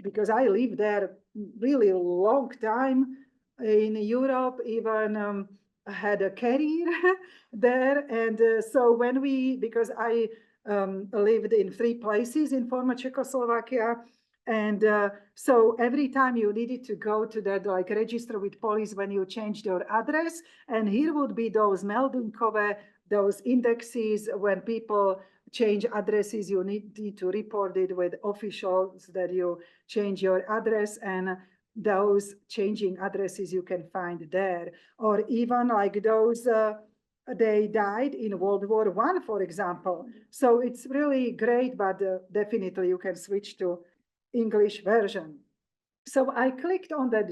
because I lived there really long time in Europe, even had a career there. And so when because I lived in 3 places in former Czechoslovakia, and so every time you needed to go to that, like register with police when you changed your address, and here would be those meldunkové, those indexes when people change addresses, you need to report it with officials that you change your address, and those changing addresses you can find there. Or even like those, they died in World War I, for example. So it's really great, but definitely you can switch to English version. So I clicked on that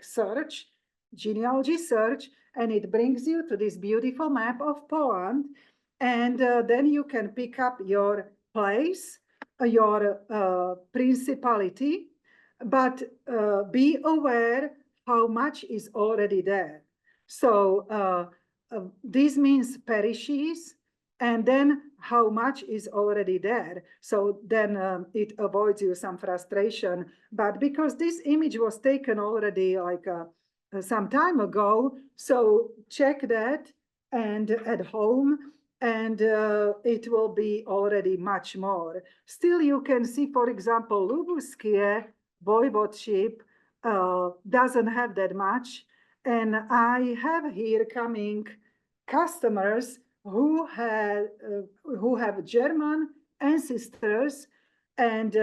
search, genealogy search, and it brings you to this beautiful map of Poland. And then you can pick up your place, your principality, but be aware how much is already there. So this means parishes, and then how much is already there. So then it avoids you some frustration. But because this image was taken already like some time ago, so check that, and at home, and it will be already much more. Still, you can see, for example, Lubuskie voivodeship doesn't have that much. And I have here coming customers who have German ancestors. And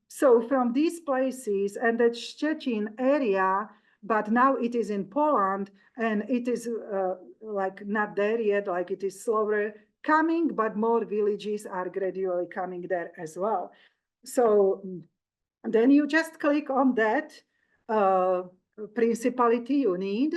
so from these places and the Szczecin area, but now it is in Poland, and it is like not there yet, like it is slower coming, but more villages are gradually coming there as well. So then you just click on that principality you need,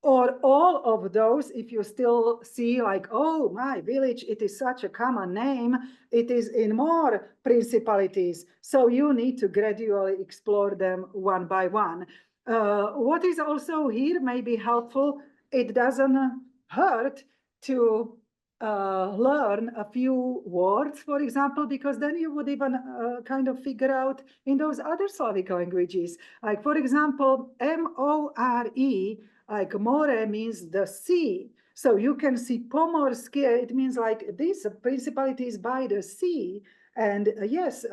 or all of those. If you still see like, oh, my village, it is such a common name, it is in more principalities, so you need to gradually explore them one by one. What is also here may be helpful, it doesn't hurt to learn a few words, for example, because then you would even kind of figure out in those other Slavic languages. Like, for example, M-O-R-E, like more means the sea. So you can see Pomorskie, it means like this principality is by the sea. And yes,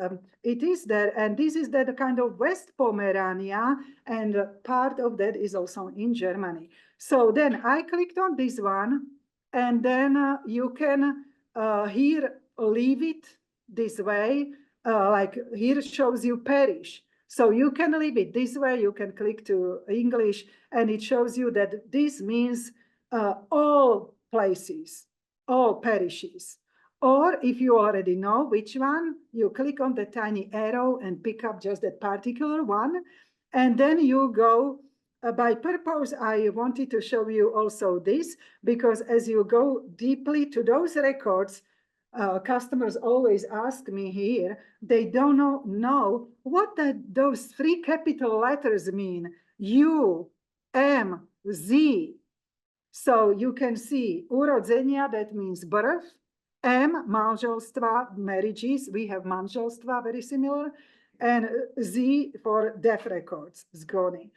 it is there. And this is the kind of West Pomerania, and part of that is also in Germany. So then I clicked on this one, and then you can here leave it this way. Like here shows you parish. So you can leave it this way, you can click to English, and it shows you that this means all places, all parishes. Or if you already know which one, you click on the tiny arrow and pick up just that particular one. And then you go, by purpose, I wanted to show you also this, because as you go deeply to those records, customers always ask me here, they don't know what those three capital letters mean, U, M, Z. So you can see urodzenia, that means birth, M, manželstva, marriages, we have manželstva, very similar, and Z for death records, zgony.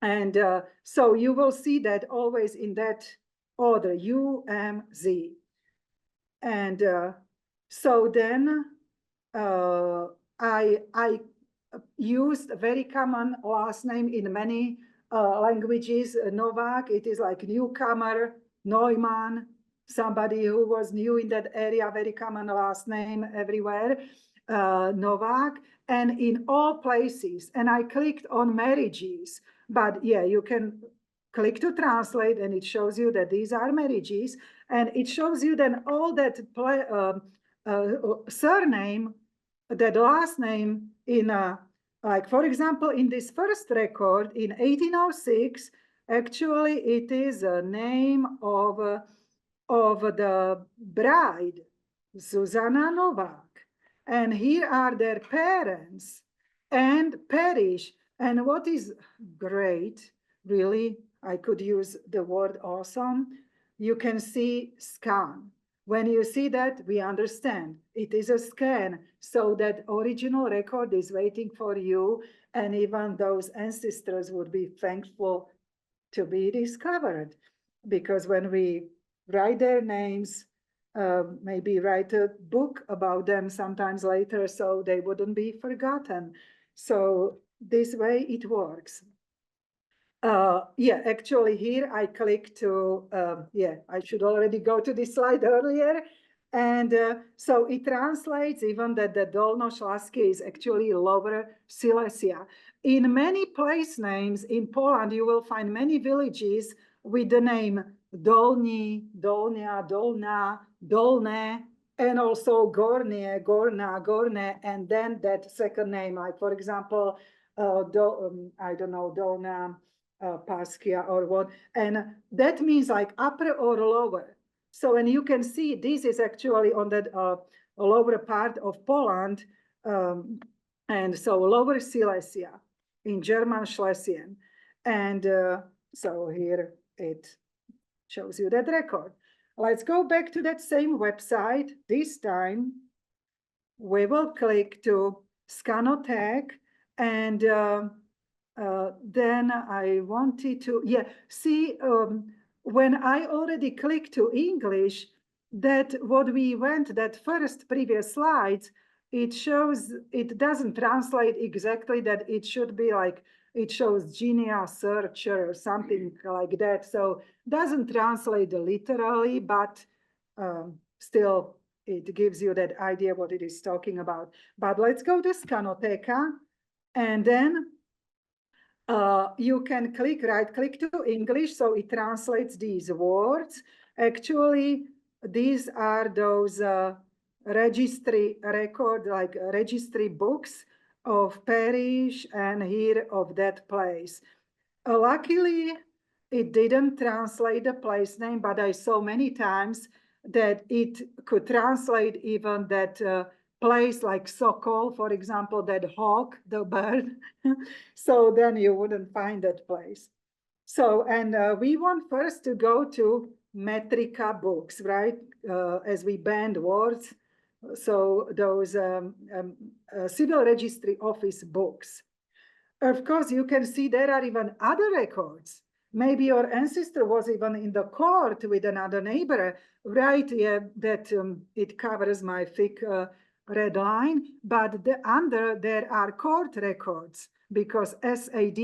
And so you will see that always in that order, U, M, Z. And so then I used a very common last name in many languages. Novak, it is like newcomer, Neumann, somebody who was new in that area, very common last name everywhere, Novak, and in all places. And I clicked on marriages, but yeah, you can click to translate, and it shows you that these are marriages, and it shows you then all that surname, that last name in like, for example, in this first record in 1806, actually it is a name of the bride, Susanna Novak. And here are their parents and parish. And what is great, really, I could use the word awesome, you can see scan. When you see that, we understand it is a scan, so that original record is waiting for you, and even those ancestors would be thankful to be discovered, because when we write their names, maybe write a book about them sometimes later, so they wouldn't be forgotten. So this way it works. Yeah, actually here I click to, yeah, I should already go to this slide earlier. And so it translates even that the Dolno Śląskie is actually Lower Silesia. In many place names in Poland, you will find many villages with the name Dolni, Dolnia, Dolna, Dolne, and also Gornie, Gorna, Gorne, and then that second name, like for example, I don't know, Dolna, Paskia or what, and that means like upper or lower. So, and you can see this is actually on that lower part of Poland, and so Lower Silesia in German Schlesien. And so here it shows you that record. Let's go back to that same website. This time we will click to Scanotech, and then I wanted to, yeah, see, when I already clicked to English, that what we went, that first previous slides, it shows, it doesn't translate exactly that it should be like, it shows Genia searcher or something like that. So doesn't translate literally, but still it gives you that idea what it is talking about. But let's go to Scanoteka, and then you can right click to English, so it translates these words. Actually, these are those registry record, like registry books of parish and here of that place. Luckily, it didn't translate the place name, but I saw many times that it could translate even that place like Sokol, for example, that hawk, the bird. So then you wouldn't find that place. So, and we want first to go to Metrica books, right? As we banned words. So those civil registry office books. Of course, you can see there are even other records. Maybe your ancestor was even in the court with another neighbor, right? Yeah, that it covers my thick red line. But under there are court records because SAD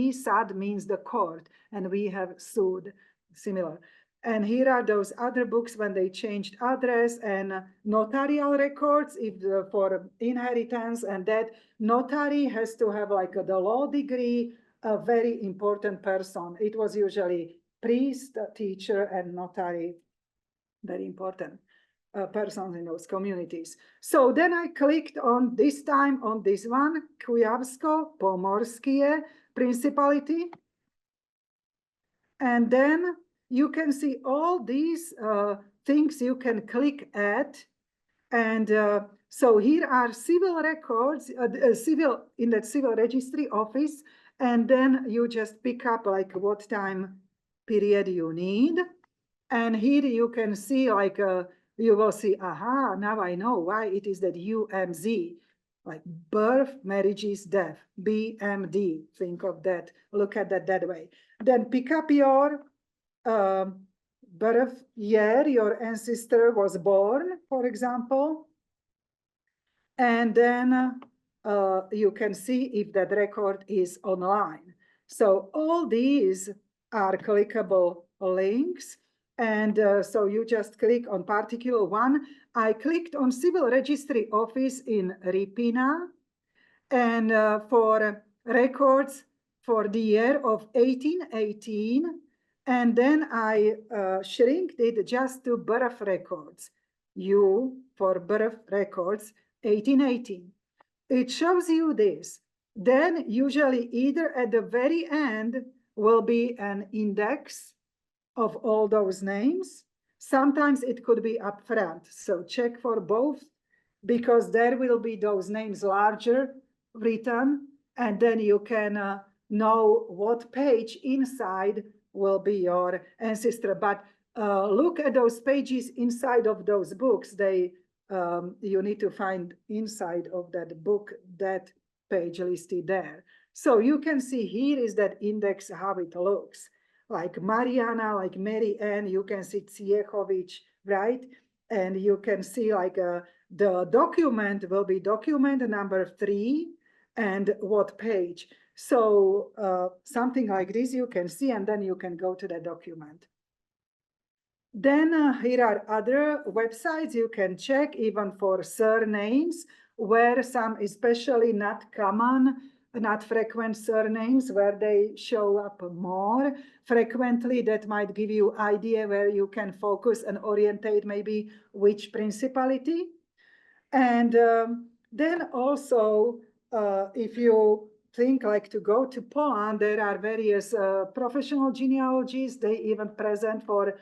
means the court, and we have sued, similar. And here are those other books when they changed address and notarial records if for inheritance, and that notary has to have like the law degree, a very important person. It was usually priest, teacher, and notary, very important persons in those communities. So then I clicked on this time on this one, Kujavsko-Pomorskie Principality. And then you can see all these things you can click at. And so here are civil records, civil in that civil registry office, and then you just pick up like what time period you need. And here you can see like, you will see, aha, now I know why it is that UMZ, like birth, marriages, death, BMD, think of that, look at that way. Then pick up your birth year your ancestor was born, for example. And then you can see if that record is online. So all these are clickable links. And so you just click on particular one. I clicked on Civil Registry Office in Ripina, and for records for the year of 1818. And then I shrinked it just to birth records. U for birth records, 1818. It shows you this. Then usually either at the very end will be an index of all those names. Sometimes it could be upfront. So check for both, because there will be those names larger written, and then you can know what page inside will be your ancestor. But look at those pages inside of those books. They you need to find inside of that book that page listed there. So you can see here is that index how it looks. Like Mariana, like Mary Ann, you can see Tsiechovich, right? And you can see like the document will be document number 3 and what page. So something like this you can see, and then you can go to the document. Then here are other websites you can check even for surnames, where some especially not common, not frequent surnames, where they show up more frequently. That might give you idea where you can focus and orientate maybe which principality. And then also, if you think like to go to Poland, there are various professional genealogies. They even present for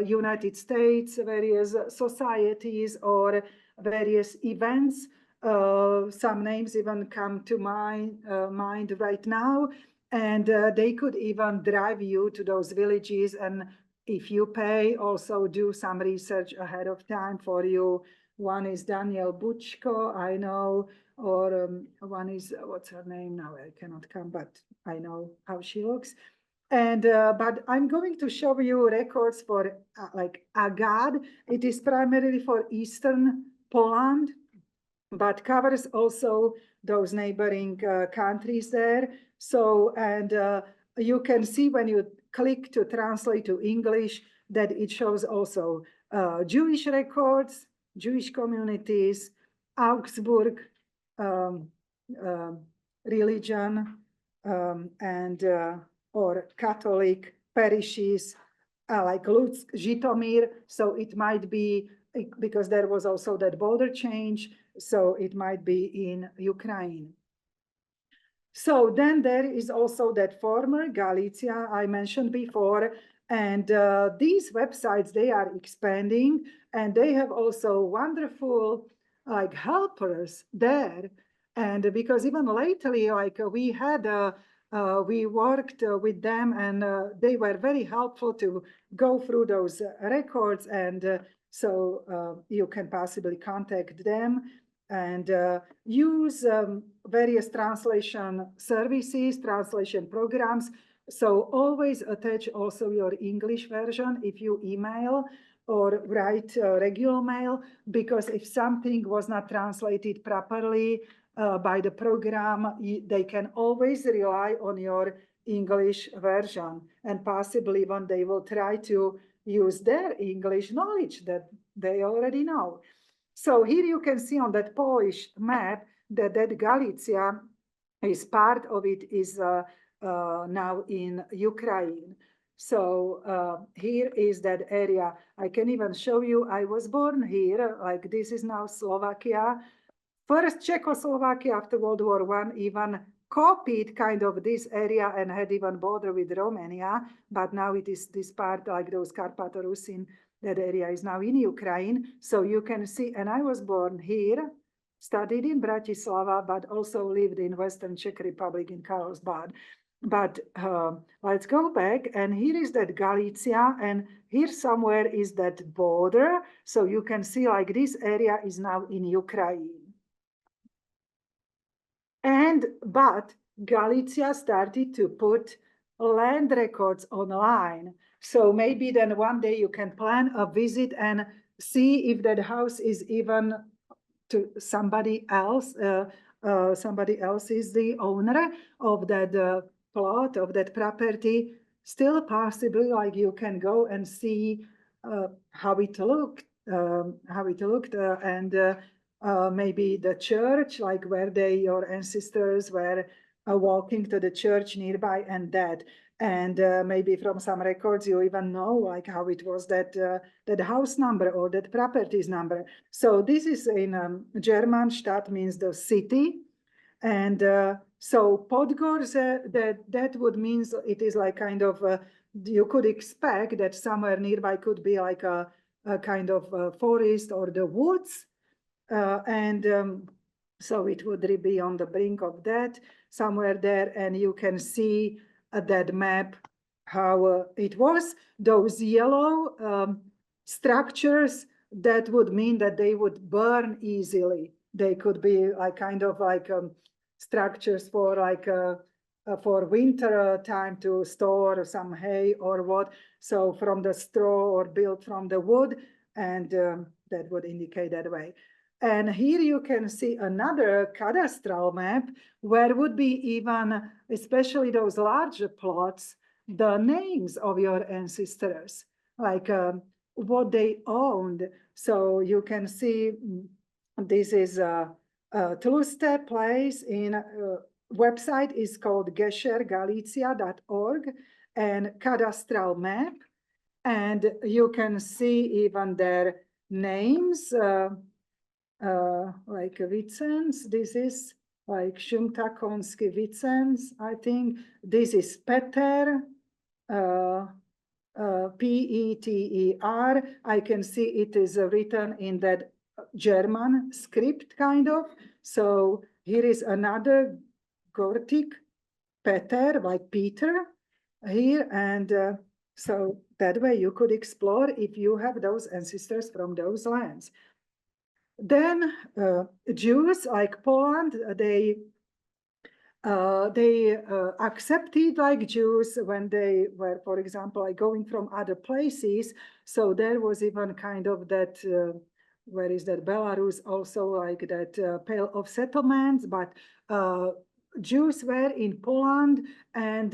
United States, various societies or various events. Some names even come to my mind right now. And they could even drive you to those villages. And if you pay, also do some research ahead of time for you. One is Daniel Buchko, I know, or one is, what's her name now? I cannot come, but I know how she looks. And but I'm going to show you records for like Agad. It is primarily for Eastern Poland, but covers also those neighboring countries there. So, and you can see when you click to translate to English that it shows also Jewish records, Jewish communities, Augsburg um, uh, religion, and or Catholic parishes like Lutsk, Zhytomyr. So it might be because there was also that border change, so it might be in Ukraine. So then there is also that former Galicia I mentioned before, and these websites, they are expanding, and they have also wonderful like helpers there. And because even lately, like we worked with them, and they were very helpful to go through those records, and so you can possibly contact them and use various translation services, translation programs. So always attach also your English version if you email or write regular mail, because if something was not translated properly by the program, they can always rely on your English version, and possibly when they will try to use their English knowledge that they already know. So here you can see on that Polish map that Galicia is part of it is now in Ukraine. So here is that area. I can even show you, I was born here, like this is now Slovakia. First Czechoslovakia after World War I even copied kind of this area and had even border with Romania, but now it is this part like those Carpathia-Rusin, that area is now in Ukraine. So you can see, and I was born here, studied in Bratislava, but also lived in Western Czech Republic in Carlsbad. But let's go back, and here is that Galicia, and here somewhere is that border. So you can see like this area is now in Ukraine. But Galicia started to put land records online. So maybe then one day you can plan a visit and see if that house is even to somebody else. Somebody else is the owner of that plot, of that property. Still possibly, like you can go and see how it looked, and maybe the church, like where your ancestors were walking to the church nearby, and that. And maybe from some records, you even know like how it was that that house number or that properties number. So this is in German. Stadt means the city, and so Podgorze, that would means it is like kind of you could expect that somewhere nearby could be like a kind of forest or the woods. And so it would be on the brink of that somewhere there, and you can see that map how it was. Those yellow structures, that would mean that they would burn easily. They could be like kind of like structures for like for winter time to store some hay or what. So from the straw or built from the wood, and that would indicate that way. And here you can see another cadastral map where would be even, especially those larger plots, the names of your ancestors, like what they owned. So you can see this is a Tluste place in website is called geshergalicia.org and cadastral map. And you can see even their names, like Vicens. This is like Shumtakonsky Vicens, I think. This is Peter, Peter. I can see it is written in that German script, kind of. So here is another Gortik, Peter, like Peter here. And so that way you could explore if you have those ancestors from those lands. Then Jews like Poland, they They accepted like Jews when they were, for example, like going from other places. So there was even kind of that, where is that, Belarus, also like that pale of settlements, but Jews were in Poland, and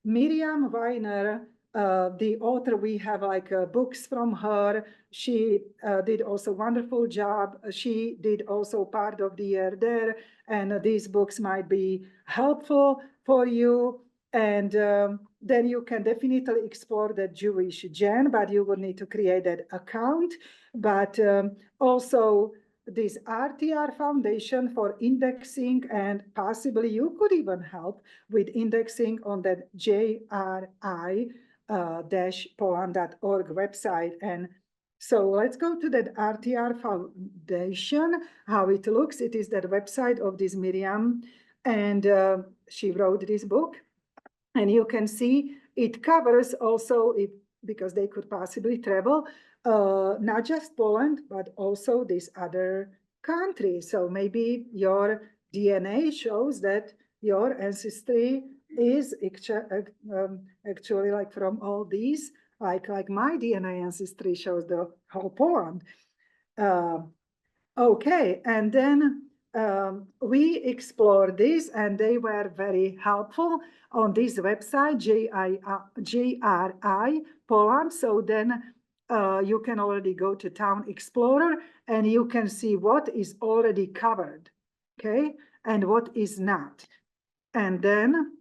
Miriam Weiner, the author, we have like books from her. She did also wonderful job. She did also part of the year there, and these books might be helpful for you. And then you can definitely explore the Jewish Gen, but you will need to create that account. But also this RTR Foundation for indexing, and possibly you could even help with indexing on that JRI-Poland.org website. And so let's go to that RTR Foundation, how it looks. It is that website of this Miriam, and she wrote this book. And you can see it covers also, because they could possibly travel, not just Poland, but also these other countries. So maybe your DNA shows that your ancestry is actually like from all these, like my DNA ancestry shows the whole Poland. Okay, and then we explored this, and they were very helpful on this website, JRI Poland. So then you can already go to Town Explorer, and you can see what is already covered, okay, and what is not. And then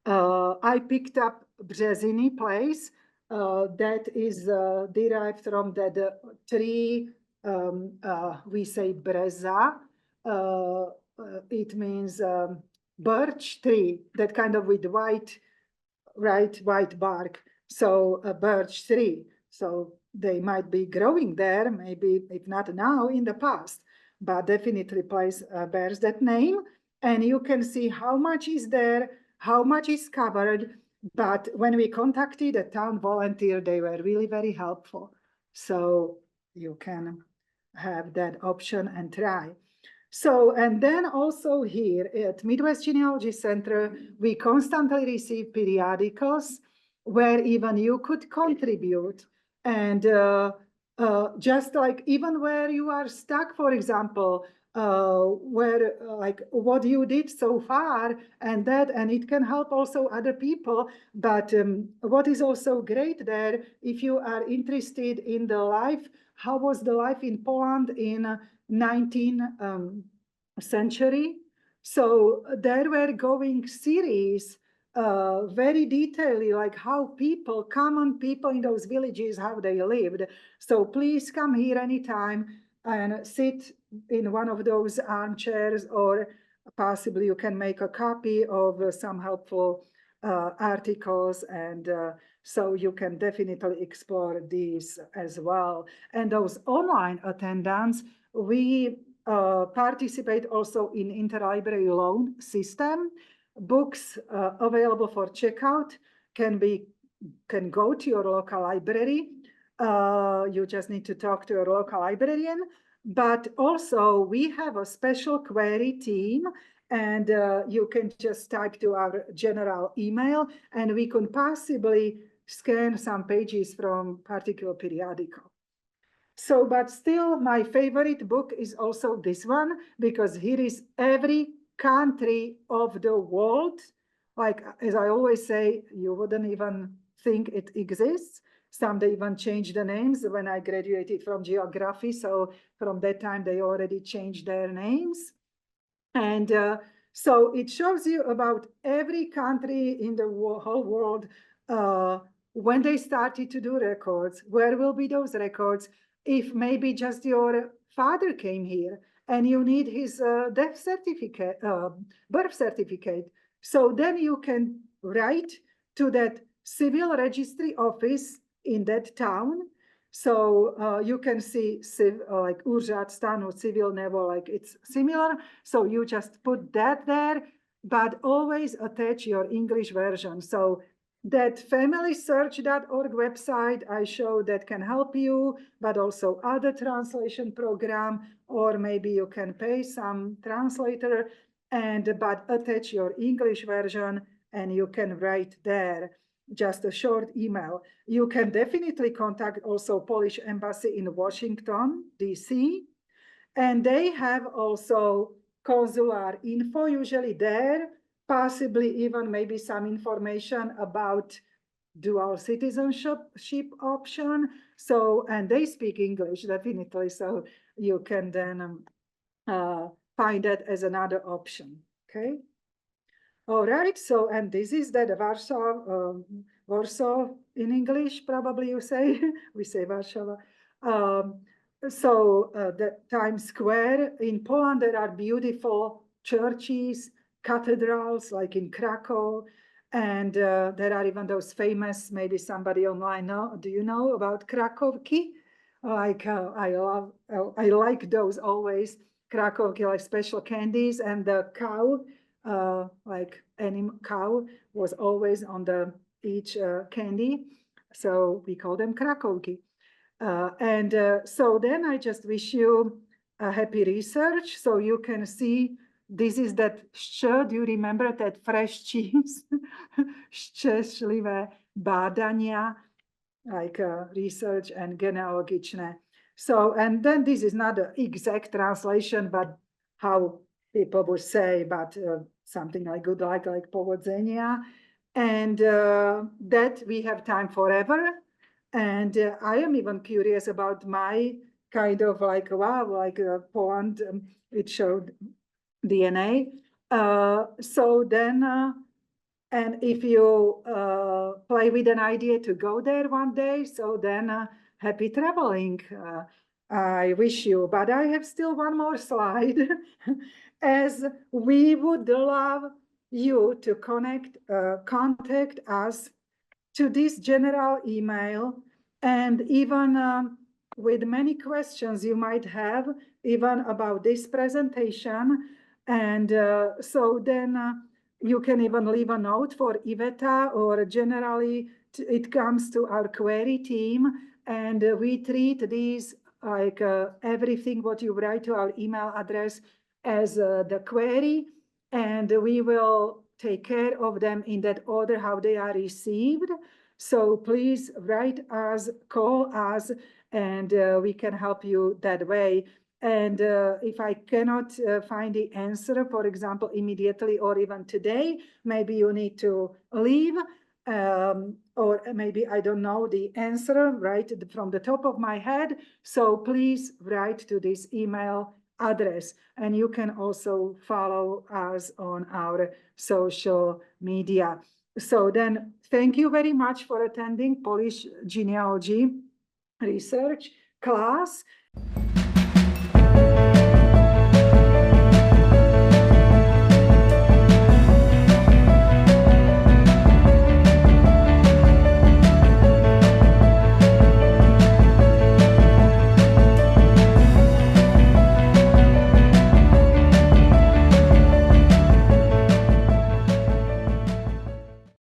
I picked up Březiny place, that is derived from the tree, we say breza. It means birch tree, that kind of with white bark. So a birch tree. So they might be growing there, maybe if not now, in the past, but definitely place bears that name. And you can see how much is there, how much is covered. But when we contacted a town volunteer, they were really very helpful. So you can have that option and try. So, and then also here at Midwest Genealogy Center, we constantly receive periodicals where even you could contribute. And just like even where you are stuck, for example, where like what you did so far, and it can help also other people. But what is also great there, if you are interested in the life, how was the life in Poland in 19th century? So there were going series, very detailed, like how people, common people in those villages, how they lived. So please come here anytime and sit in one of those armchairs, or possibly you can make a copy of some helpful articles, and so you can definitely explore these as well. And those online attendance, we participate also in interlibrary loan system. Books available for checkout can go to your local library. You just need to talk to your local librarian. But also we have a special query team, and you can just type to our general email, and we can possibly scan some pages from particular periodical. So, but still my favorite book is also this one, because here is every country of the world. Like, as I always say, you wouldn't even think it exists. Some they even changed the names when I graduated from geography. So from that time, they already changed their names. And so it shows you about every country in the whole world, when they started to do records, where will be those records. If maybe just your father came here and you need his death certificate, birth certificate, so then you can write to that civil registry office in that town. So you can see like Úřad stanu civilného, like it's similar. So you just put that there, but always attach your English version. So that familysearch.org website I show that can help you, but also other translation program, or maybe you can pay some translator. but attach your English version and you can write there just a short email. You can definitely contact also Polish Embassy in Washington, D.C., and they have also consular info usually there, possibly even maybe some information about dual citizenship option. So, and they speak English definitely, so you can then find that as another option, okay? All right, so, and this is that Warsaw in English, probably you say, we say Warsaw. The Times Square in Poland, there are beautiful churches, cathedrals, like in Krakow, and there are even those famous, maybe somebody online know, do you know about Krakowki? Like, I like those always, Krakowki, like special candies, and the cow, like animal cow was always on the each candy. So we call them Krakowki. So then I just wish you a happy research. So you can see, this is that do you remember that fresh cheese? Szczęśliwe badania, like research and genealogiczne. So, and then this is not the exact translation, but how people would say, but something like good luck, like powodzenia. And that we have time forever. And I am even curious about my kind of like, wow, like Poland, it showed DNA. So then, and if you play with an idea to go there one day, so then happy traveling. I wish you, but I have still one more slide. As we would love you to contact us to this general email, and even with many questions you might have even about this presentation. And so then you can even leave a note for Iveta, or generally it comes to our query team, and we treat these like everything what you write to our email address as the query, and we will take care of them in that order how they are received. So please write us, call us, and we can help you that way. And if I cannot find the answer, for example, immediately or even today, maybe you need to leave, or maybe I don't know the answer right from the top of my head. So please write to this email address, and you can also follow us on our social media. So then thank you very much for attending Polish genealogy research class.